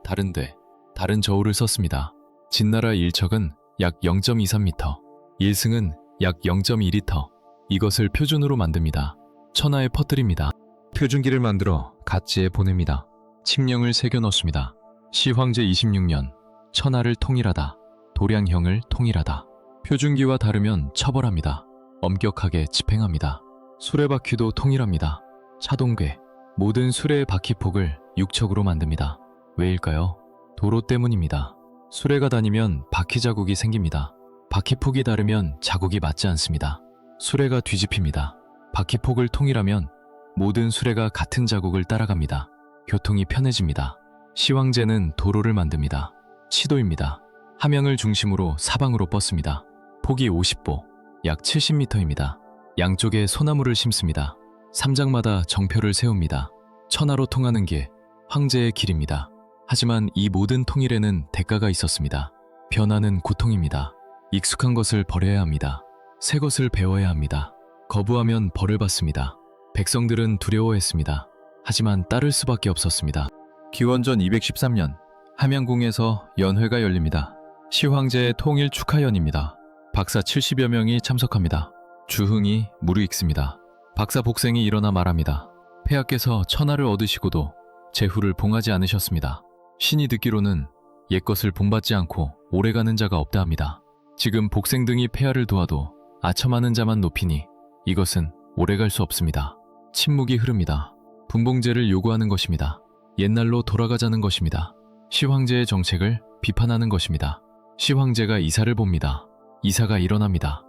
다른 대, 다른 저울을 썼습니다. 진나라 1척은 약 0.23m, 1승은 약 0.2리터. 이것을 표준으로 만듭니다. 천하에 퍼뜨립니다. 표준기를 만들어 각지에 보냅니다. 칙령을 새겨 넣습니다. 시황제 26년, 천하를 통일하다. 도량형을 통일하다. 표준기와 다르면 처벌합니다. 엄격하게 집행합니다. 수레바퀴도 통일합니다. 차동궤, 모든 수레의 바퀴폭을 6척으로 만듭니다. 왜일까요? 도로 때문입니다. 수레가 다니면 바퀴 자국이 생깁니다. 바퀴폭이 다르면 자국이 맞지 않습니다. 수레가 뒤집힙니다. 바퀴폭을 통일하면 모든 수레가 같은 자국을 따라갑니다. 교통이 편해집니다. 시황제는 도로를 만듭니다. 시도입니다. 함양을 중심으로 사방으로 뻗습니다. 폭이 50보, 약 70m입니다. 양쪽에 소나무를 심습니다. 삼장마다 정표를 세웁니다. 천하로 통하는 게 황제의 길입니다. 하지만 이 모든 통일에는 대가가 있었습니다. 변화는 고통입니다. 익숙한 것을 버려야 합니다. 새 것을 배워야 합니다. 거부하면 벌을 받습니다. 백성들은 두려워했습니다. 하지만 따를 수밖에 없었습니다. 기원전 213년 함양궁에서 연회가 열립니다. 시황제의 통일 축하연입니다. 박사 70여 명이 참석합니다. 주흥이 무르익습니다. 박사 복생이 일어나 말합니다. 폐하께서 천하를 얻으시고도 제후를 봉하지 않으셨습니다. 신이 듣기로는 옛것을 본받지 않고 오래가는 자가 없다 합니다. 지금 복생 등이 폐하를 도와도 아첨하는 자만 높이니 이것은 오래갈 수 없습니다. 침묵이 흐릅니다. 분봉제를 요구하는 것입니다. 옛날로 돌아가자는 것입니다. 시황제의 정책을 비판하는 것입니다. 시황제가 이사를 봅니다. 이사가 일어납니다.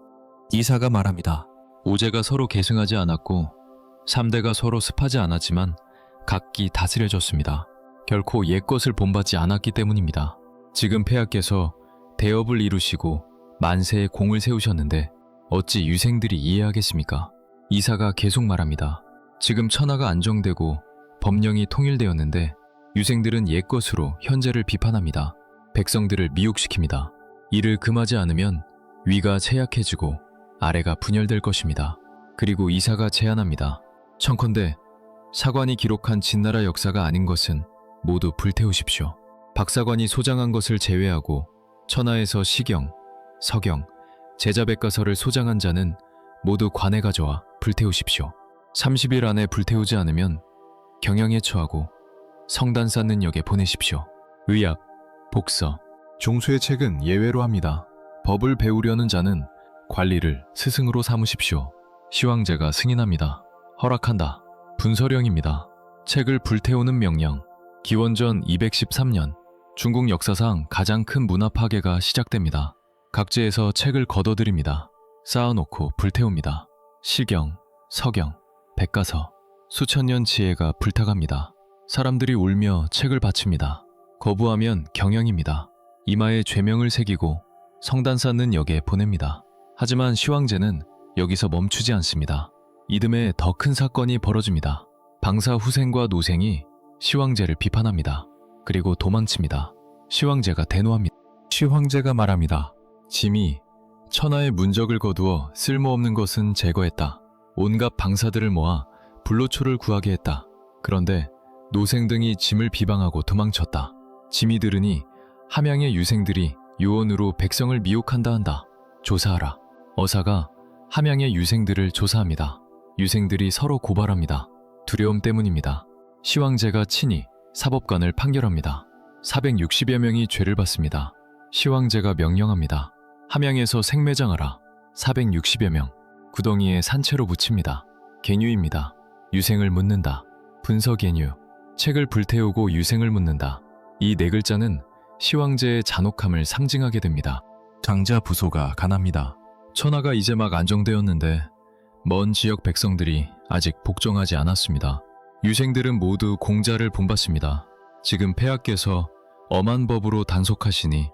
이사가 말합니다. 5제가 서로 계승하지 않았고 3대가 서로 습하지 않았지만 각기 다스려졌습니다. 결코 옛것을 본받지 않았기 때문입니다. 지금 폐하께서 대업을 이루시고 만세의 공을 세우셨는데 어찌 유생들이 이해하겠습니까? 이사가 계속 말합니다. 지금 천하가 안정되고 법령이 통일되었는데 유생들은 옛것으로 현재를 비판합니다. 백성들을 미혹시킵니다. 이를 금하지 않으면 위가 쇠약해지고 아래가 분열될 것입니다. 그리고 이사가 제안합니다. 청컨대 사관이 기록한 진나라 역사가 아닌 것은 모두 불태우십시오. 박사관이 소장한 것을 제외하고 천하에서 시경, 서경, 제자백과서를 소장한 자는 모두 관에 가져와 불태우십시오. 30일 안에 불태우지 않으면 경영에 처하고 성단 쌓는 역에 보내십시오. 의학, 복서, 종수의 책은 예외로 합니다. 법을 배우려는 자는 관리를 스승으로 삼으십시오. 시황제가 승인합니다. 허락한다. 분서령입니다. 책을 불태우는 명령. 기원전 213년 중국 역사상 가장 큰 문화 파괴가 시작됩니다. 각지에서 책을 걷어들입니다. 쌓아놓고 불태웁니다. 시경, 서경, 백과서, 수천 년 지혜가 불타갑니다. 사람들이 울며 책을 바칩니다. 거부하면 경영입니다. 이마에 죄명을 새기고 성단 쌓는 역에 보냅니다. 하지만 시황제는 여기서 멈추지 않습니다. 이듬해 더 큰 사건이 벌어집니다. 방사 후생과 노생이 시황제를 비판합니다. 그리고 도망칩니다. 시황제가 대노합니다. 시황제가 말합니다. 짐이 천하의 문적을 거두어 쓸모없는 것은 제거했다. 온갖 방사들을 모아 불로초를 구하게 했다. 그런데 노생 등이 짐을 비방하고 도망쳤다. 짐이 들으니 함양의 유생들이 유언으로 백성을 미혹한다 한다. 조사하라. 어사가 함양의 유생들을 조사합니다. 유생들이 서로 고발합니다. 두려움 때문입니다. 시황제가 친히 사법관을 판결합니다. 460여 명이 죄를 받습니다. 시황제가 명령합니다. 함양에서 생매장하라. 460여 명. 구덩이에 산채로 묻힙니다. 계류입니다. 유생을 묻는다. 분서계류. 책을 불태우고 유생을 묻는다. 이 네 글자는 시황제의 잔혹함을 상징하게 됩니다. 장자 부소가 가납니다. 천하가 이제 막 안정되었는데 먼 지역 백성들이 아직 복종하지 않았습니다. 유생들은 모두 공자를 본받습니다. 지금 폐하께서 엄한 법으로 단속하시니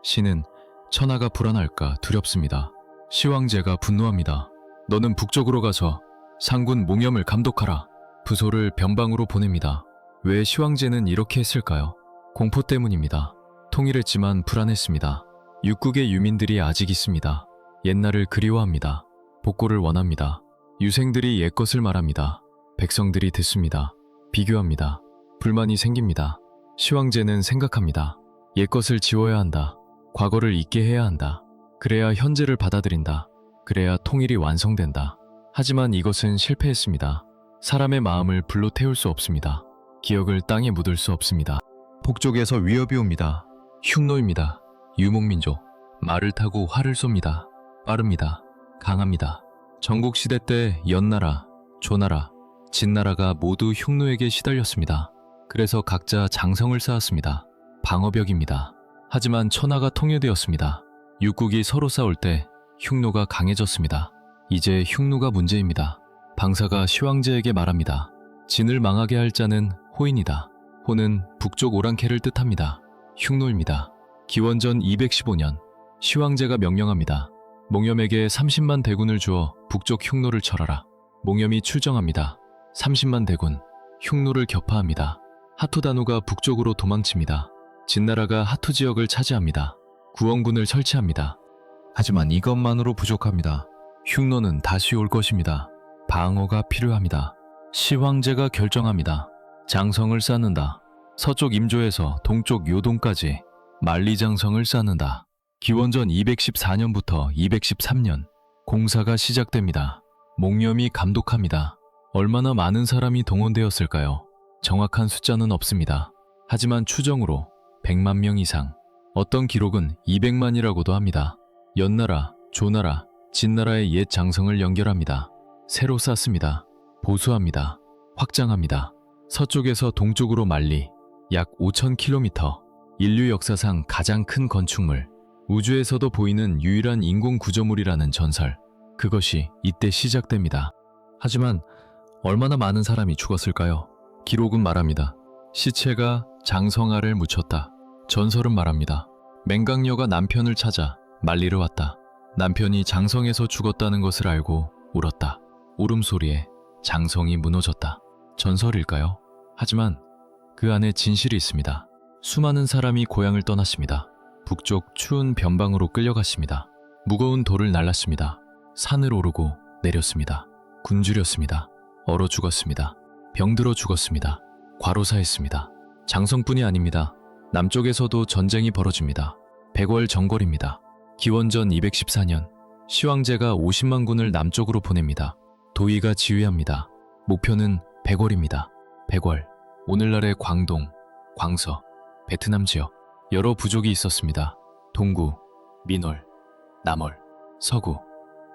신은 천하가 불안할까 두렵습니다. 시황제가 분노합니다. 너는 북쪽으로 가서 상군 몽염을 감독하라. 부소를 변방으로 보냅니다. 왜 시황제는 이렇게 했을까요? 공포 때문입니다. 통일했지만 불안했습니다. 육국의 유민들이 아직 있습니다. 옛날을 그리워합니다. 복고를 원합니다. 유생들이 옛것을 말합니다. 백성들이 듣습니다. 비교합니다. 불만이 생깁니다. 시황제는 생각합니다. 옛것을 지워야 한다. 과거를 잊게 해야 한다. 그래야 현재를 받아들인다. 그래야 통일이 완성된다. 하지만 이것은 실패했습니다. 사람의 마음을 불로 태울 수 없습니다. 기억을 땅에 묻을 수 없습니다. 북쪽에서 위협이 옵니다. 흉노입니다. 유목민족. 말을 타고 활을 쏩니다. 빠릅니다. 강합니다. 전국시대 때 연나라, 조나라, 진나라가 모두 흉노에게 시달렸습니다. 그래서 각자 장성을 쌓았습니다. 방어벽입니다. 하지만 천하가 통일되었습니다. 육국이 서로 싸울 때 흉노가 강해졌습니다. 이제 흉노가 문제입니다. 방사가 시황제에게 말합니다. 진을 망하게 할 자는 호인이다. 호는 북쪽 오랑캐를 뜻합니다. 흉노입니다. 기원전 215년 시황제가 명령합니다. 몽염에게 30만 대군을 주어 북쪽 흉노를 철하라. 몽염이 출정합니다. 30만 대군, 흉노를 격파합니다. 하투다누가 북쪽으로 도망칩니다. 진나라가 하투 지역을 차지합니다. 구원군을 설치합니다. 하지만 이것만으로 부족합니다. 흉노는 다시 올 것입니다. 방어가 필요합니다. 시황제가 결정합니다. 장성을 쌓는다. 서쪽 임조에서 동쪽 요동까지 만리장성을 쌓는다. 기원전 214년부터 213년 공사가 시작됩니다. 목념이 감독합니다. 얼마나 많은 사람이 동원되었을까요? 정확한 숫자는 없습니다. 하지만 추정으로 100만 명 이상, 어떤 기록은 200만이라고도 합니다. 연나라, 조나라, 진나라의 옛 장성을 연결합니다. 새로 쌓습니다. 보수합니다. 확장합니다. 서쪽에서 동쪽으로 만리, 약 5,000km, 인류 역사상 가장 큰 건축물, 우주에서도 보이는 유일한 인공 구조물이라는 전설, 그것이 이때 시작됩니다. 하지만 얼마나 많은 사람이 죽었을까요? 기록은 말합니다. 시체가 장성알을 묻혔다. 전설은 말합니다. 맹강녀가 남편을 찾아 만리를 왔다. 남편이 장성에서 죽었다는 것을 알고 울었다. 울음소리에 장성이 무너졌다. 전설일까요? 하지만 그 안에 진실이 있습니다. 수많은 사람이 고향을 떠났습니다. 북쪽 추운 변방으로 끌려갔습니다. 무거운 돌을 날랐습니다. 산을 오르고 내렸습니다. 굶주렸습니다. 얼어 죽었습니다. 병들어 죽었습니다. 과로사했습니다. 장성뿐이 아닙니다. 남쪽에서도 전쟁이 벌어집니다. 백월 정궐입니다. 기원전 214년 시황제가 50만 군을 남쪽으로 보냅니다. 도의가 지휘합니다. 목표는 백월입니다. 백월, 오늘날의 광동, 광서, 베트남 지역 여러 부족이 있었습니다. 동구, 민월, 남월, 서구,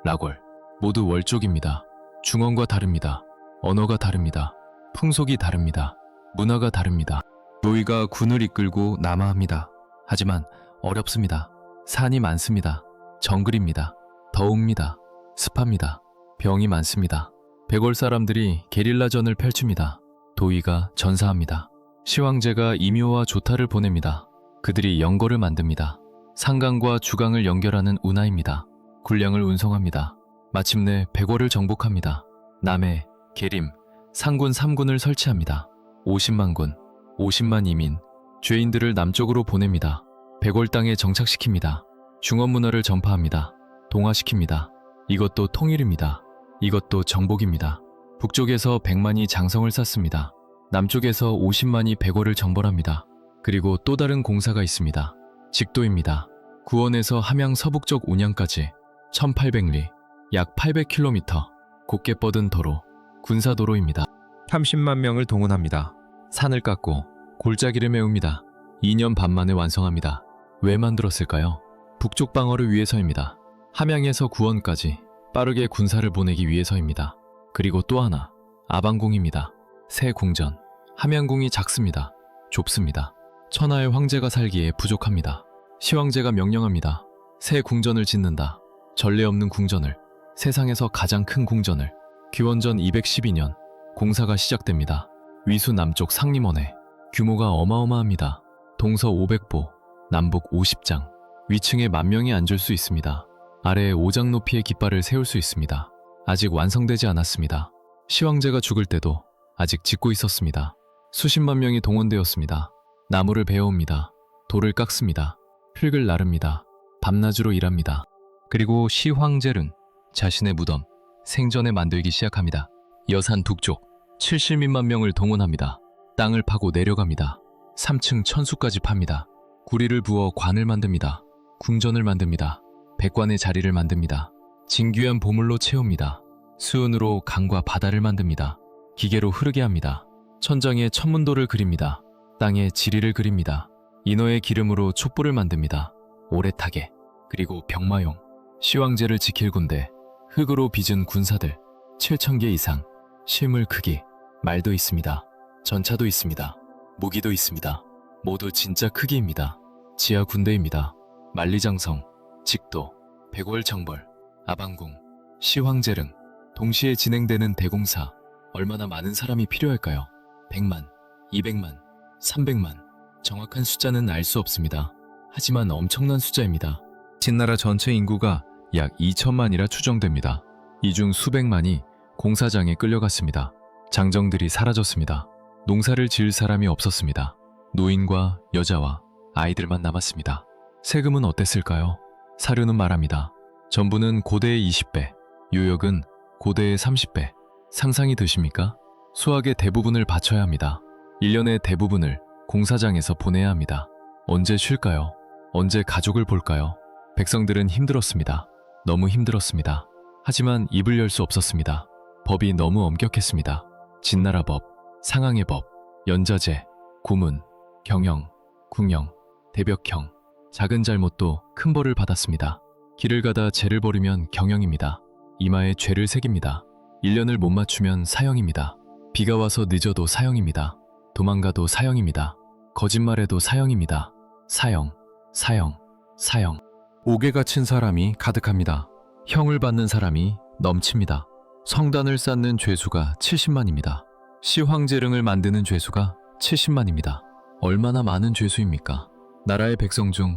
라궐 모두 월족입니다. 중원과 다릅니다. 언어가 다릅니다. 풍속이 다릅니다. 문화가 다릅니다. 도의가 군을 이끌고 남하합니다. 하지만 어렵습니다. 산이 많습니다. 정글입니다. 더웁니다. 습합니다. 병이 많습니다. 백월 사람들이 게릴라전을 펼칩니다. 도의가 전사합니다. 시황제가 이묘와 조타를 보냅니다. 그들이 연거를 만듭니다. 상강과 주강을 연결하는 운하입니다. 군량을 운송합니다. 마침내 백월을 정복합니다. 남해, 계림, 상군 3군을 설치합니다. 50만 군, 50만 이민, 죄인들을 남쪽으로 보냅니다. 백월 땅에 정착시킵니다. 중원 문화를 전파합니다. 동화시킵니다. 이것도 통일입니다. 이것도 정복입니다. 북쪽에서 100만이 장성을 쌓습니다. 남쪽에서 50만이 백월을 정벌합니다. 그리고 또 다른 공사가 있습니다. 직도입니다. 구원에서 함양 서북쪽 온양까지 1800리, 약 800km, 곧게 뻗은 도로, 군사도로입니다. 30만 명을 동원합니다. 산을 깎고 골짜기를 메웁니다. 2년 반 만에 완성합니다. 왜 만들었을까요? 북쪽 방어를 위해서입니다. 함양에서 구원까지 빠르게 군사를 보내기 위해서입니다. 그리고 또 하나, 아방궁입니다. 새 궁전. 함양궁이 작습니다. 좁습니다. 천하의 황제가 살기에 부족합니다. 시황제가 명령합니다. 새 궁전을 짓는다. 전례 없는 궁전을, 세상에서 가장 큰 궁전을. 기원전 212년 공사가 시작됩니다. 위수 남쪽 상림원에 규모가 어마어마합니다. 동서 500보, 남북 50장, 위층에 10,000명이 앉을 수 있습니다. 아래에 5장 높이의 깃발을 세울 수 있습니다. 아직 완성되지 않았습니다. 시황제가 죽을 때도 아직 짓고 있었습니다. 수십만 명이 동원되었습니다. 나무를 베어옵니다. 돌을 깎습니다. 흙을 나릅니다. 밤낮으로 일합니다. 그리고 시황제는 자신의 무덤, 생전에 만들기 시작합니다. 여산 북쪽 70만 명을 동원합니다. 땅을 파고 내려갑니다. 3층 천수까지 팝니다. 구리를 부어 관을 만듭니다. 궁전을 만듭니다. 백관의 자리를 만듭니다. 진귀한 보물로 채웁니다. 수은으로 강과 바다를 만듭니다. 기계로 흐르게 합니다. 천장에 천문도를 그립니다. 땅에 지리를 그립니다. 인어의 기름으로 촛불을 만듭니다. 오래 타게. 그리고 병마용, 시황제를 지킬 군대, 흙으로 빚은 군사들 7,000개 이상, 실물 크기, 말도 있습니다. 전차도 있습니다. 무기도 있습니다. 모두 진짜 크기입니다. 지하 군대입니다. 만리장성, 직도, 백월 정벌, 아방궁, 시황제릉, 동시에 진행되는 대공사. 얼마나 많은 사람이 필요할까요? 100만, 200만, 300만. 정확한 숫자는 알 수 없습니다. 하지만 엄청난 숫자입니다. 진나라 전체 인구가 약 2천만이라 추정됩니다. 이 중 수백만이 공사장에 끌려갔습니다. 장정들이 사라졌습니다. 농사를 지을 사람이 없었습니다. 노인과 여자와 아이들만 남았습니다. 세금은 어땠을까요? 사료는 말합니다. 전부는 고대의 20배, 유역은 고대의 30배. 상상이 드십니까? 수확의 대부분을 바쳐야 합니다. 1년의 대부분을 공사장에서 보내야 합니다. 언제 쉴까요? 언제 가족을 볼까요? 백성들은 힘들었습니다. 너무 힘들었습니다. 하지만 입을 열 수 없었습니다. 법이 너무 엄격했습니다. 진나라법, 상항의 법, 연자제, 구문, 경영, 궁영, 대벽형, 작은 잘못도 큰 벌을 받았습니다. 길을 가다 죄를 벌이면 경영입니다. 이마에 죄를 새깁니다. 1년을 못 맞추면 사형입니다. 비가 와서 늦어도 사형입니다. 도망가도 사형입니다. 거짓말해도 사형입니다. 사형, 사형, 사형. 옥에 갇힌 사람이 가득합니다. 형을 받는 사람이 넘칩니다. 성단을 쌓는 죄수가 70만입니다. 시황제릉을 만드는 죄수가 70만입니다. 얼마나 많은 죄수입니까? 나라의 백성 중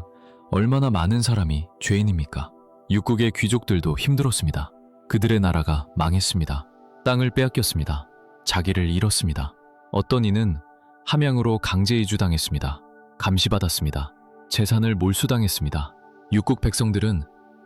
얼마나 많은 사람이 죄인입니까? 육국의 귀족들도 힘들었습니다. 그들의 나라가 망했습니다. 땅을 빼앗겼습니다. 자기를 잃었습니다. 어떤 이는 함양으로 강제 이주당했습니다. 감시받았습니다. 재산을 몰수당했습니다. 육국 백성들은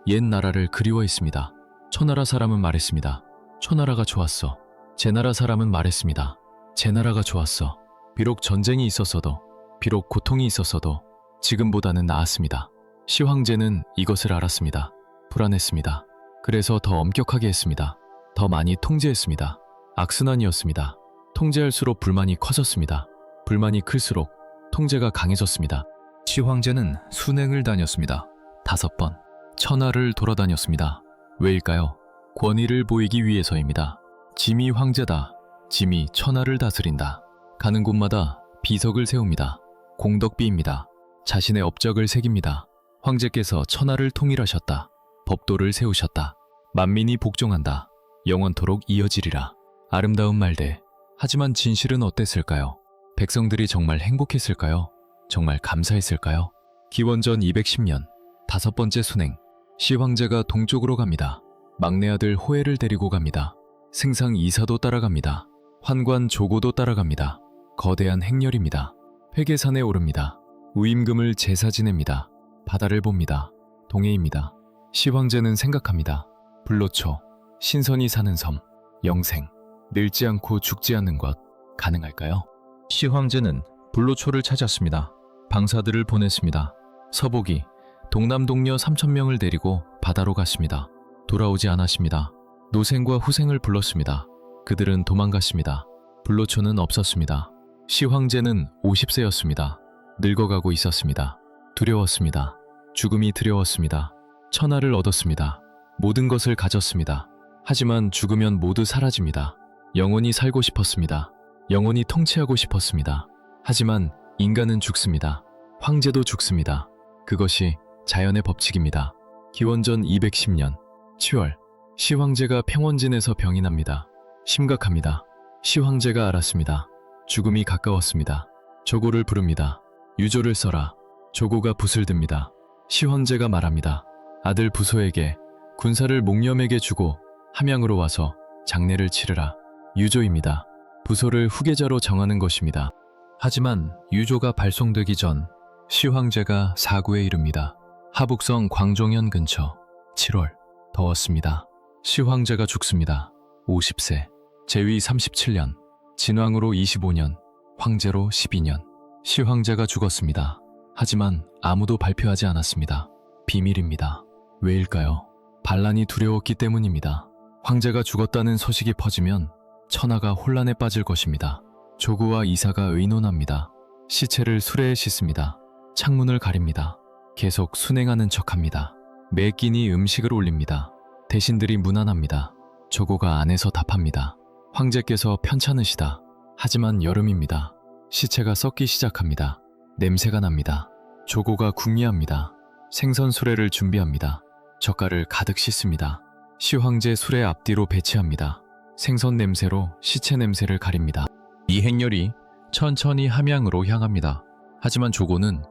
옛 나라를 그리워했습니다. 초나라 사람은 말했습니다. 초나라가 좋았어. 제 나라 사람은 말했습니다. 제 나라가 좋았어. 비록 전쟁이 있었어도, 비록 고통이 있었어도 지금보다는 나았습니다. 시황제는 이것을 알았습니다. 불안했습니다. 그래서 더 엄격하게 했습니다. 더 많이 통제했습니다. 악순환이었습니다. 통제할수록 불만이 커졌습니다. 불만이 클수록 통제가 강해졌습니다. 시황제는 순행을 다녔습니다. 5번. 천하를 돌아다녔습니다. 왜일까요? 권위를 보이기 위해서입니다. 짐이 황제다. 짐이 천하를 다스린다. 가는 곳마다 비석을 세웁니다. 공덕비입니다. 자신의 업적을 새깁니다. 황제께서 천하를 통일하셨다. 법도를 세우셨다. 만민이 복종한다. 영원토록 이어지리라. 아름다운 말들. 하지만 진실은 어땠을까요? 백성들이 정말 행복했을까요? 정말 감사했을까요? 기원전 210년 5번째 순행. 시황제가 동쪽으로 갑니다. 막내 아들 호해를 데리고 갑니다. 승상 이사도 따라갑니다. 환관 조고도 따라갑니다. 거대한 행렬입니다. 회계산에 오릅니다. 우임금을 제사 지냅니다. 바다를 봅니다. 동해입니다. 시황제는 생각합니다. 불로초, 신선이 사는 섬, 영생, 늙지 않고 죽지 않는 것, 가능할까요? 시황제는 불로초를 찾았습니다. 방사들을 보냈습니다. 서복이 동남동녀 3,000명을 데리고 바다로 갔습니다. 돌아오지 않았습니다. 노생과 후생을 불렀습니다. 그들은 도망갔습니다. 불로초는 없었습니다. 시황제는 50세였습니다. 늙어가고 있었습니다. 두려웠습니다. 죽음이 두려웠습니다. 천하를 얻었습니다. 모든 것을 가졌습니다. 하지만 죽으면 모두 사라집니다. 영원히 살고 싶었습니다. 영원히 통치하고 싶었습니다. 하지만 인간은 죽습니다. 황제도 죽습니다. 그것이 자연의 법칙입니다. 기원전 210년 7월, 시황제가 평원진에서 병이 납니다. 심각합니다. 시황제가 알았습니다. 죽음이 가까웠습니다. 조고를 부릅니다. 유조를 써라. 조고가 붓을 듭니다. 시황제가 말합니다. 아들 부소에게 군사를 목념에게 주고 함양으로 와서 장례를 치르라. 유조입니다. 부소를 후계자로 정하는 것입니다. 하지만 유조가 발송되기 전 시황제가 사구에 이릅니다. 하북성 광종현 근처 7월, 더웠습니다. 시황제가 죽습니다. 50세, 제위 37년, 진왕으로 25년, 황제로 12년. 시황제가 죽었습니다. 하지만 아무도 발표하지 않았습니다. 비밀입니다. 왜일까요? 반란이 두려웠기 때문입니다. 황제가 죽었다는 소식이 퍼지면 천하가 혼란에 빠질 것입니다. 조구와 이사가 의논합니다. 시체를 수레에 싣습니다. 창문을 가립니다. 계속 순행하는 척합니다. 매 끼니 음식을 올립니다. 대신들이 무난합니다. 조고가 안에서 답합니다. 황제께서 편찮으시다. 하지만 여름입니다. 시체가 썩기 시작합니다. 냄새가 납니다. 조고가 궁리합니다. 생선 수레를 준비합니다. 젓갈을 가득 씻습니다. 시황제 수레 앞뒤로 배치합니다. 생선 냄새로 시체 냄새를 가립니다. 이 행렬이 천천히 함양으로 향합니다. 하지만 조고는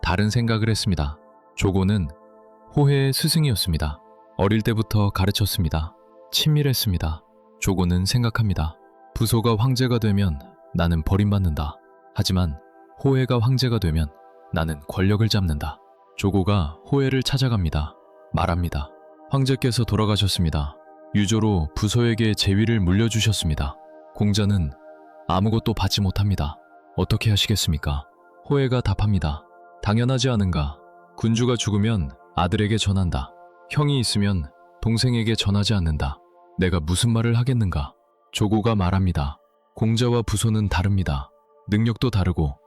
다른 생각을 했습니다. 조고는 호해의 스승이었습니다. 어릴 때부터 가르쳤습니다. 친밀했습니다. 조고는 생각합니다. 부소가 황제가 되면 나는 버림받는다. 하지만 호해가 황제가 되면 나는 권력을 잡는다. 조고가 호해를 찾아갑니다. 말합니다. 황제께서 돌아가셨습니다. 유조로 부소에게 제위를 물려주셨습니다. 공자는 아무것도 받지 못합니다. 어떻게 하시겠습니까? 호해가 답합니다. 당연하지 않은가? 군주가 죽으면 아들에게 전한다. 형이 있으면 동생에게 전하지 않는다. 내가 무슨 말을 하겠는가? 조고가 말합니다. 공자와 부소는 다릅니다. 능력도 다르고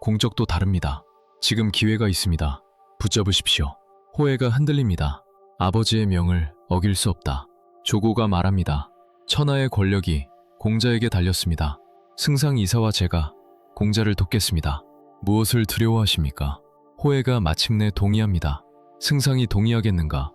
공적도 다릅니다. 지금 기회가 있습니다. 붙잡으십시오. 호해가 흔들립니다. 아버지의 명을 어길 수 없다. 조고가 말합니다. 천하의 권력이 공자에게 달렸습니다. 승상 이사와 제가 공자를 돕겠습니다. 무엇을 두려워하십니까? 호해가 마침내 동의합니다. 승상이 동의하겠는가?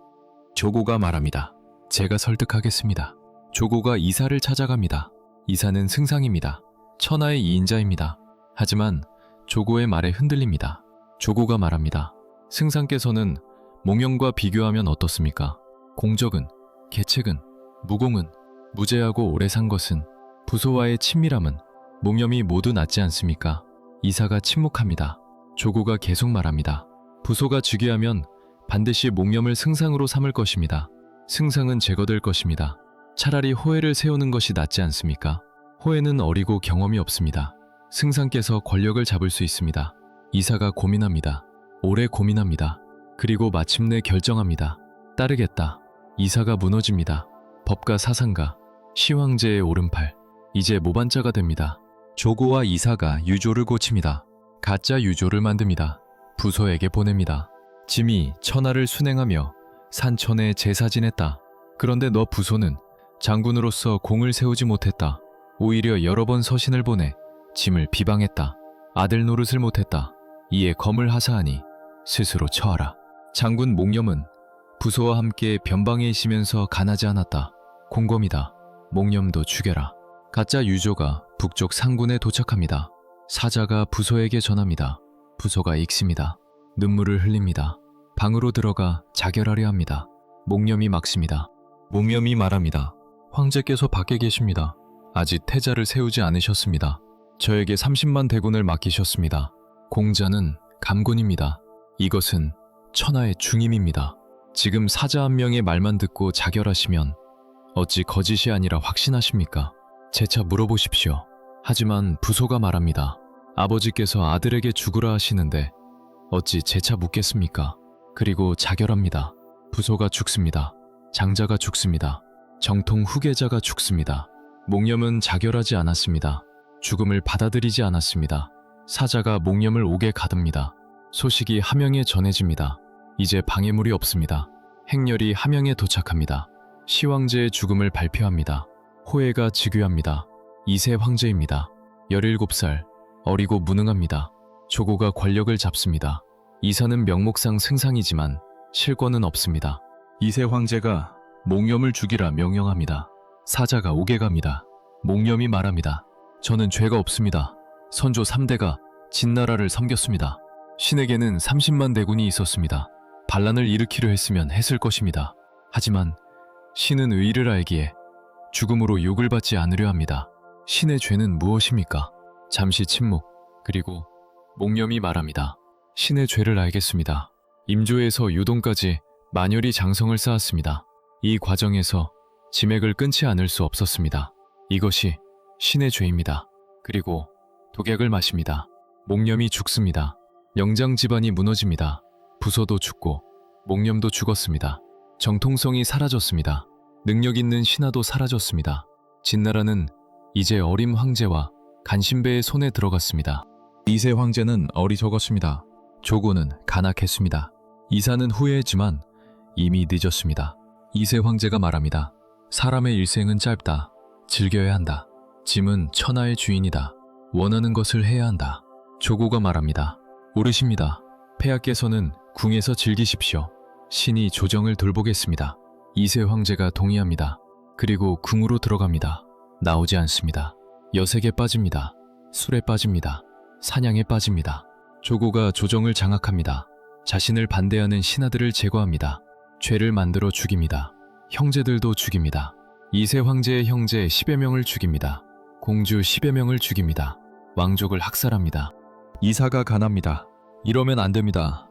조고가 말합니다. 제가 설득하겠습니다. 조고가 이사를 찾아갑니다. 이사는 승상입니다. 천하의 이인자입니다. 하지만 조고의 말에 흔들립니다. 조고가 말합니다. 승상께서는 몽영과 비교하면 어떻습니까? 공적은, 계책은, 무공은, 무죄하고 오래 산 것은, 부소와의 친밀함은, 몽염이 모두 낫지 않습니까? 이사가 침묵합니다. 조고가 계속 말합니다. 부소가 즉위하면 반드시 몽염을 승상으로 삼을 것입니다. 승상은 제거될 것입니다. 차라리 호해를 세우는 것이 낫지 않습니까? 호해는 어리고 경험이 없습니다. 승상께서 권력을 잡을 수 있습니다. 이사가 고민합니다. 오래 고민합니다. 그리고 마침내 결정합니다. 따르겠다. 이사가 무너집니다. 법가 사상가, 시황제의 오른팔, 이제 모반자가 됩니다. 조고와 이사가 유조를 고칩니다. 가짜 유조를 만듭니다. 부소에게 보냅니다. 짐이 천하를 순행하며 산천에 제사 지냈다. 그런데 너 부소는 장군으로서 공을 세우지 못했다. 오히려 여러 번 서신을 보내 짐을 비방했다. 아들 노릇을 못했다. 이에 검을 하사하니 스스로 처하라. 장군 몽염은 부소와 함께 변방에 있으면서 간하지 않았다. 공검이다. 몽염도 죽여라. 가짜 유조가 북쪽 상군에 도착합니다. 사자가 부소에게 전합니다. 부소가 익습니다. 눈물을 흘립니다. 방으로 들어가 자결하려 합니다. 몽염이 막습니다. 몽염이 말합니다. 황제께서 밖에 계십니다. 아직 태자를 세우지 않으셨습니다. 저에게 30만 대군을 맡기셨습니다. 공자는 감군입니다. 이것은 천하의 중임입니다. 지금 사자 한 명의 말만 듣고 자결하시면 어찌 거짓이 아니라 확신하십니까? 재차 물어보십시오. 하지만 부소가 말합니다. 아버지께서 아들에게 죽으라 하시는데 어찌 재차 묻겠습니까? 그리고 자결합니다. 부소가 죽습니다. 장자가 죽습니다. 정통 후계자가 죽습니다. 몽염은 자결하지 않았습니다. 죽음을 받아들이지 않았습니다. 사자가 몽염을 옥에 가둡니다. 소식이 함영에 전해집니다. 이제 방해물이 없습니다. 행렬이 함영에 도착합니다. 시황제의 죽음을 발표합니다. 호해가 즉위합니다. 2세 황제입니다. 17살, 어리고 무능합니다. 조고가 권력을 잡습니다. 이사는 명목상 승상이지만 실권은 없습니다. 2세 황제가 몽염을 죽이라 명령합니다. 사자가 옥에 갑니다. 몽염이 말합니다. 저는 죄가 없습니다. 선조 3대가 진나라를 섬겼습니다. 신에게는 30만 대군이 있었습니다. 반란을 일으키려 했으면 했을 것입니다. 하지만 신은 의를 알기에 죽음으로 욕을 받지 않으려 합니다. 신의 죄는 무엇입니까? 잠시 침묵, 그리고 몽염이 말합니다. 신의 죄를 알겠습니다. 임조에서 유동까지 만열이 장성을 쌓았습니다. 이 과정에서 지맥을 끊지 않을 수 없었습니다. 이것이 신의 죄입니다. 그리고 독약을 마십니다. 몽염이 죽습니다. 영장 집안이 무너집니다. 부소도 죽고 몽염도 죽었습니다. 정통성이 사라졌습니다. 능력 있는 신하도 사라졌습니다. 진나라는 이제 어림 황제와 간신배의 손에 들어갔습니다. 2세 황제는 어리석었습니다. 조고는 간악했습니다. 이사는 후회했지만 이미 늦었습니다. 2세 황제가 말합니다. 사람의 일생은 짧다. 즐겨야 한다. 짐은 천하의 주인이다. 원하는 것을 해야 한다. 조고가 말합니다. 옳으십니다. 폐하께서는 궁에서 즐기십시오. 신이 조정을 돌보겠습니다. 2세 황제가 동의합니다. 그리고 궁으로 들어갑니다. 나오지 않습니다. 여색에 빠집니다. 술에 빠집니다. 사냥에 빠집니다. 조고가 조정을 장악합니다. 자신을 반대하는 신하들을 제거합니다. 죄를 만들어 죽입니다. 형제들도 죽입니다. 2세 황제의 형제 10여 명을 죽입니다. 공주 10여 명을 죽입니다. 왕족을 학살합니다. 이사가 가납니다. 이러면 안 됩니다.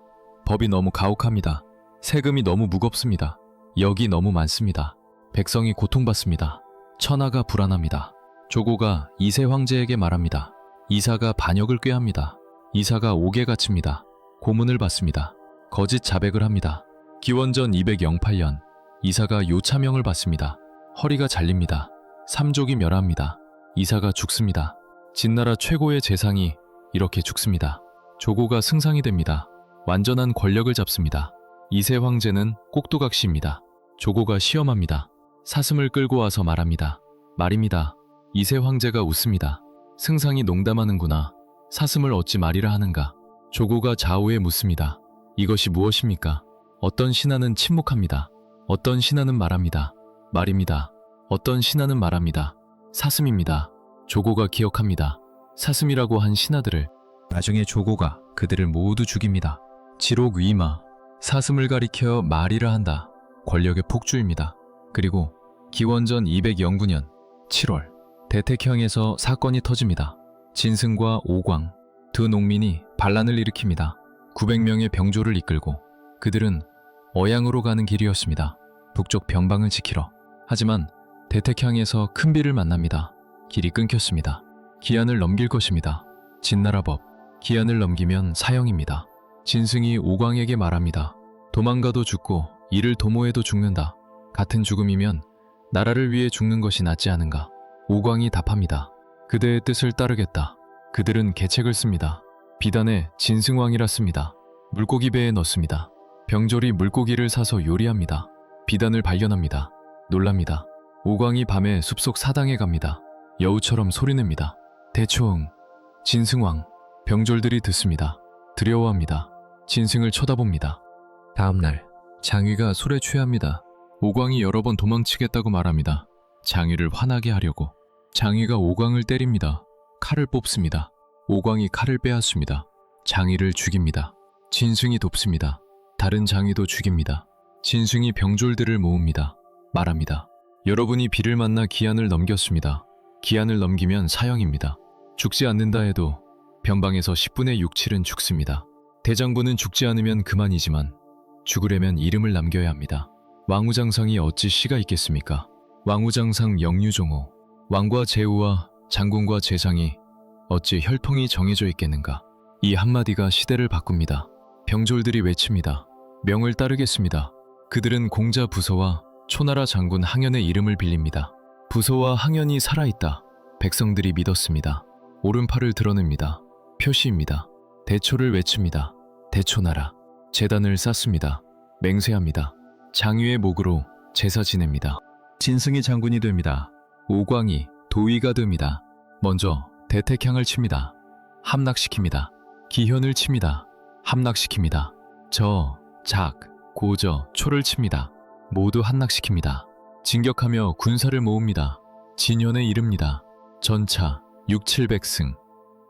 법이 너무 가혹합니다. 세금이 너무 무겁습니다. 역이 너무 많습니다. 백성이 고통받습니다. 천하가 불안합니다. 조고가 이세 황제에게 말합니다. 이사가 반역을 꾀합니다. 이사가 옥에 갇힙니다. 고문을 받습니다. 거짓 자백을 합니다. 기원전 208년 이사가 요차명을 받습니다. 허리가 잘립니다. 삼족이 멸합니다. 이사가 죽습니다. 진나라 최고의 재상이 이렇게 죽습니다. 조고가 승상이 됩니다. 완전한 권력을 잡습니다. 이세 황제는 꼭두각시입니다. 조고가 시험합니다. 사슴을 끌고 와서 말합니다. 말입니다. 이세 황제가 웃습니다. 승상이 농담하는구나. 사슴을 어찌 말이라 하는가. 조고가 좌우에 묻습니다. 이것이 무엇입니까? 어떤 신하는 침묵합니다. 어떤 신하는 말합니다. 말입니다. 어떤 신하는 말합니다. 사슴입니다. 조고가 기억합니다. 사슴이라고 한 신하들을. 나중에 조고가 그들을 모두 죽입니다. 지록 위마. 사슴을 가리켜 말이라 한다. 권력의 폭주입니다. 그리고 기원전 209년 7월 대택형에서 사건이 터집니다. 진승과 오광 두 농민이 반란을 일으킵니다. 900명의 병조를 이끌고 그들은 어양으로 가는 길이었습니다. 북쪽 변방을 지키러. 하지만 대택향에서 큰 비를 만납니다. 길이 끊겼습니다. 기한을 넘길 것입니다. 진나라법. 기한을 넘기면 사형입니다. 진승이 오광에게 말합니다. 도망가도 죽고 이를 도모해도 죽는다. 같은 죽음이면 나라를 위해 죽는 것이 낫지 않은가. 오광이 답합니다. 그대의 뜻을 따르겠다. 그들은 계책을 씁니다. 비단에 진승왕이라 씁니다. 물고기 배에 넣습니다. 병졸이 물고기를 사서 요리합니다. 비단을 발견합니다. 놀랍니다. 오광이 밤에 숲속 사당에 갑니다. 여우처럼 소리냅니다. 대초응. 진승왕. 병졸들이 듣습니다. 두려워합니다. 진승을 쳐다봅니다. 다음날 장위가 술에 취합니다. 오광이 여러 번 도망치겠다고 말합니다. 장위를 화나게 하려고. 장위가 오광을 때립니다. 칼을 뽑습니다. 오광이 칼을 빼앗습니다. 장위를 죽입니다. 진승이 돕습니다. 다른 장위도 죽입니다. 진승이 병졸들을 모읍니다. 말합니다. 여러분이 비를 만나 기한을 넘겼습니다. 기한을 넘기면 사형입니다. 죽지 않는다 해도 변방에서 10분의 6, 7은 죽습니다. 대장부는 죽지 않으면 그만이지만 죽으려면 이름을 남겨야 합니다. 왕우장상이 어찌 시가 있겠습니까? 왕우장상 영유종호. 왕과 제후와 장군과 제장이 어찌 혈통이 정해져 있겠는가. 이 한마디가 시대를 바꿉니다. 병졸들이 외칩니다. 명을 따르겠습니다. 그들은 공자 부서와 초나라 장군 항현의 이름을 빌립니다. 부서와 항현이 살아있다. 백성들이 믿었습니다. 오른팔을 드러냅니다. 표시입니다. 대초를 외칩니다. 대초나라. 제단을 쌓습니다. 맹세합니다. 장위의 목으로 제사 지냅니다. 진승이 장군이 됩니다. 오광이 도의가 됩니다. 먼저 대택향을 칩니다. 함락시킵니다. 기현을 칩니다. 함락시킵니다. 저, 작, 고저, 초를 칩니다. 모두 함락시킵니다. 진격하며 군사를 모읍니다. 진현에 이릅니다. 전차 6, 700승,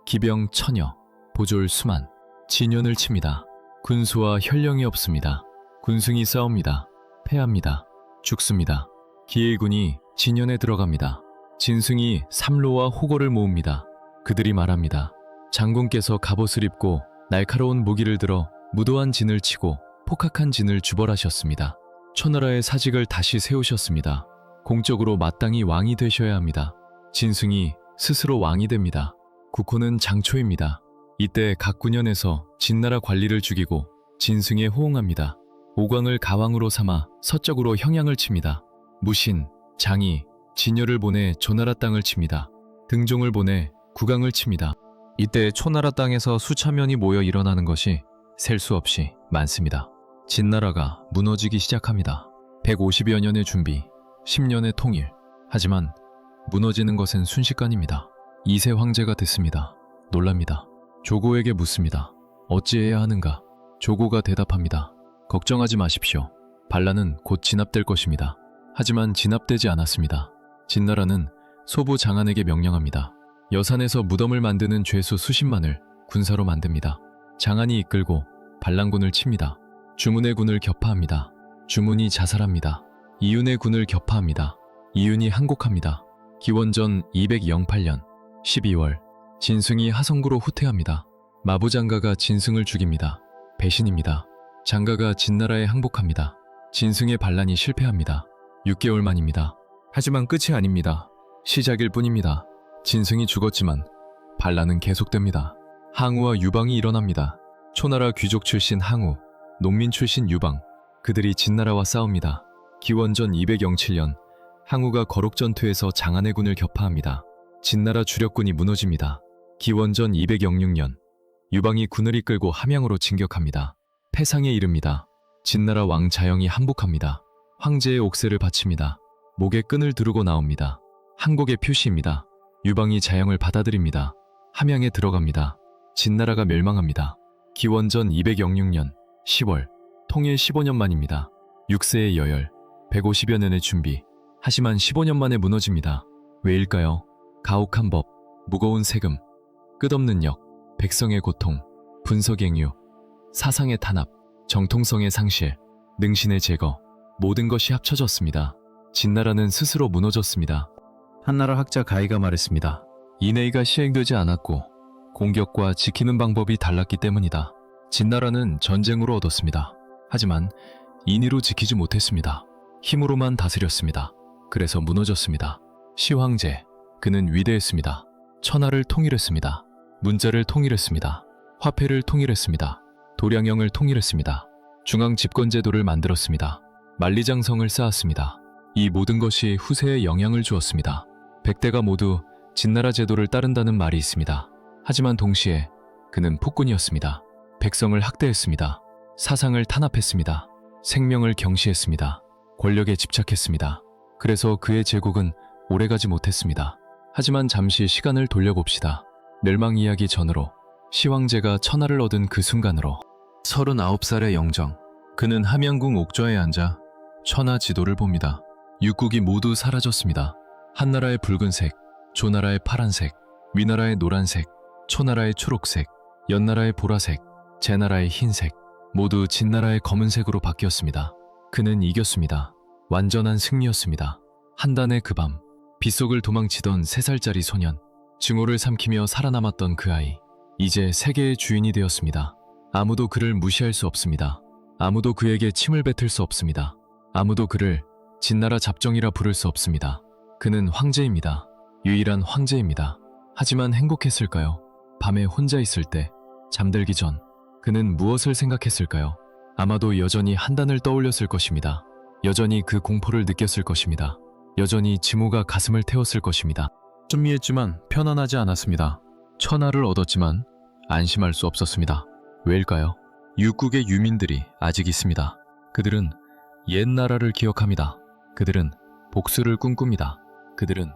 기병 1000여, 보졸 수만. 진현을 칩니다. 군수와 현령이 없습니다. 군승이 싸웁니다. 패합니다. 죽습니다. 기일군이 진현에 들어갑니다. 진승이 삼로와 호거를 모읍니다. 그들이 말합니다. 장군께서 갑옷을 입고 날카로운 무기를 들어 무도한 진을 치고 폭학한 진을 주벌하셨습니다. 초나라의 사직을 다시 세우셨습니다. 공적으로 마땅히 왕이 되셔야 합니다. 진승이 스스로 왕이 됩니다. 국호는 장초입니다. 이때 각 군현에서 진나라 관리를 죽이고 진승에 호응합니다. 오광을 가왕으로 삼아 서쪽으로 형양을 칩니다. 무신, 장이, 진열을 보내 조나라 땅을 칩니다. 등종을 보내 국왕을 칩니다. 이때 초나라 땅에서 수차면이 모여 일어나는 것이 셀 수 없이 많습니다. 진나라가 무너지기 시작합니다. 150여 년의 준비, 10년의 통일. 하지만 무너지는 것은 순식간입니다. 이세 황제가 듣습니다. 놀랍니다. 조고에게 묻습니다. 어찌해야 하는가? 조고가 대답합니다. 걱정하지 마십시오. 반란은 곧 진압될 것입니다. 하지만 진압되지 않았습니다. 진나라는 소부 장안에게 명령합니다. 여산에서 무덤을 만드는 죄수 수십만을 군사로 만듭니다. 장안이 이끌고 반란군을 칩니다. 주문의 군을 격파합니다. 주문이 자살합니다. 이윤의 군을 격파합니다. 이윤이 항곡합니다. 기원전 208년 12월 진승이 하성구로 후퇴합니다. 마부장가가 진승을 죽입니다. 배신입니다. 장가가 진나라에 항복합니다. 진승의 반란이 실패합니다. 6개월 만입니다. 하지만 끝이 아닙니다. 시작일 뿐입니다. 진승이 죽었지만 반란은 계속됩니다. 항우와 유방이 일어납니다. 초나라 귀족 출신 항우, 농민 출신 유방, 그들이 진나라와 싸웁니다. 기원전 207년 항우가 거록전투에서 장안의 군을 격파합니다. 진나라 주력군이 무너집니다. 기원전 206년 유방이 군을 이끌고 함양으로 진격합니다. 패상에 이릅니다. 진나라 왕 자영이 항복합니다. 황제의 옥새를 바칩니다. 목에 끈을 두르고 나옵니다. 항복의 표시입니다. 유방이 자영을 받아들입니다. 함양에 들어갑니다. 진나라가 멸망합니다. 기원전 206년 10월 통일 15년 만입니다. 6세의 여열, 150여 년의 준비, 하지만 15년 만에 무너집니다. 왜일까요? 가혹한 법, 무거운 세금, 끝없는 역, 백성의 고통, 분석행유, 사상의 탄압, 정통성의 상실, 능신의 제거, 모든 것이 합쳐졌습니다. 진나라는 스스로 무너졌습니다. 한나라 학자 가이가 말했습니다. 인해가 시행되지 않았고 공격과 지키는 방법이 달랐기 때문이다. 진나라는 전쟁으로 얻었습니다. 하지만 인의로 지키지 못했습니다. 힘으로만 다스렸습니다. 그래서 무너졌습니다. 시황제, 그는 위대했습니다. 천하를 통일했습니다. 문자를 통일했습니다. 화폐를 통일했습니다. 도량형을 통일했습니다. 중앙 집권제도를 만들었습니다. 만리장성을 쌓았습니다. 이 모든 것이 후세에 영향을 주었습니다. 백대가 모두 진나라 제도를 따른다는 말이 있습니다. 하지만 동시에 그는 폭군이었습니다. 백성을 학대했습니다. 사상을 탄압했습니다. 생명을 경시했습니다. 권력에 집착했습니다. 그래서 그의 제국은 오래가지 못했습니다. 하지만 잠시 시간을 돌려봅시다. 멸망 이야기 전으로 시황제가 천하를 얻은 그 순간으로 39살의 영정, 그는 함양궁 옥좌에 앉아 천하 지도를 봅니다. 육국이 모두 사라졌습니다. 한나라의 붉은색, 조나라의 파란색, 위나라의 노란색, 초나라의 초록색, 연나라의 보라색, 제나라의 흰색, 모두 진나라의 검은색으로 바뀌었습니다. 그는 이겼습니다. 완전한 승리였습니다. 한단의 그 밤, 빗속을 도망치던 3살짜리 소년, 증오를 삼키며 살아남았던 그 아이, 이제 세계의 주인이 되었습니다. 아무도 그를 무시할 수 없습니다. 아무도 그에게 침을 뱉을 수 없습니다. 아무도 그를 진나라 잡정이라 부를 수 없습니다. 그는 황제입니다. 유일한 황제입니다. 하지만 행복했을까요? 밤에 혼자 있을 때, 잠들기 전 그는 무엇을 생각했을까요? 아마도 여전히 한단을 떠올렸을 것입니다. 여전히 그 공포를 느꼈을 것입니다. 여전히 증오가 가슴을 태웠을 것입니다. 순미했지만 편안하지 않았습니다. 천하를 얻었지만 안심할 수 없었습니다. 왜일까요? 육국의 유민들이 아직 있습니다. 그들은 옛 나라를 기억합니다. 그들은 복수를 꿈꿉니다. 그들은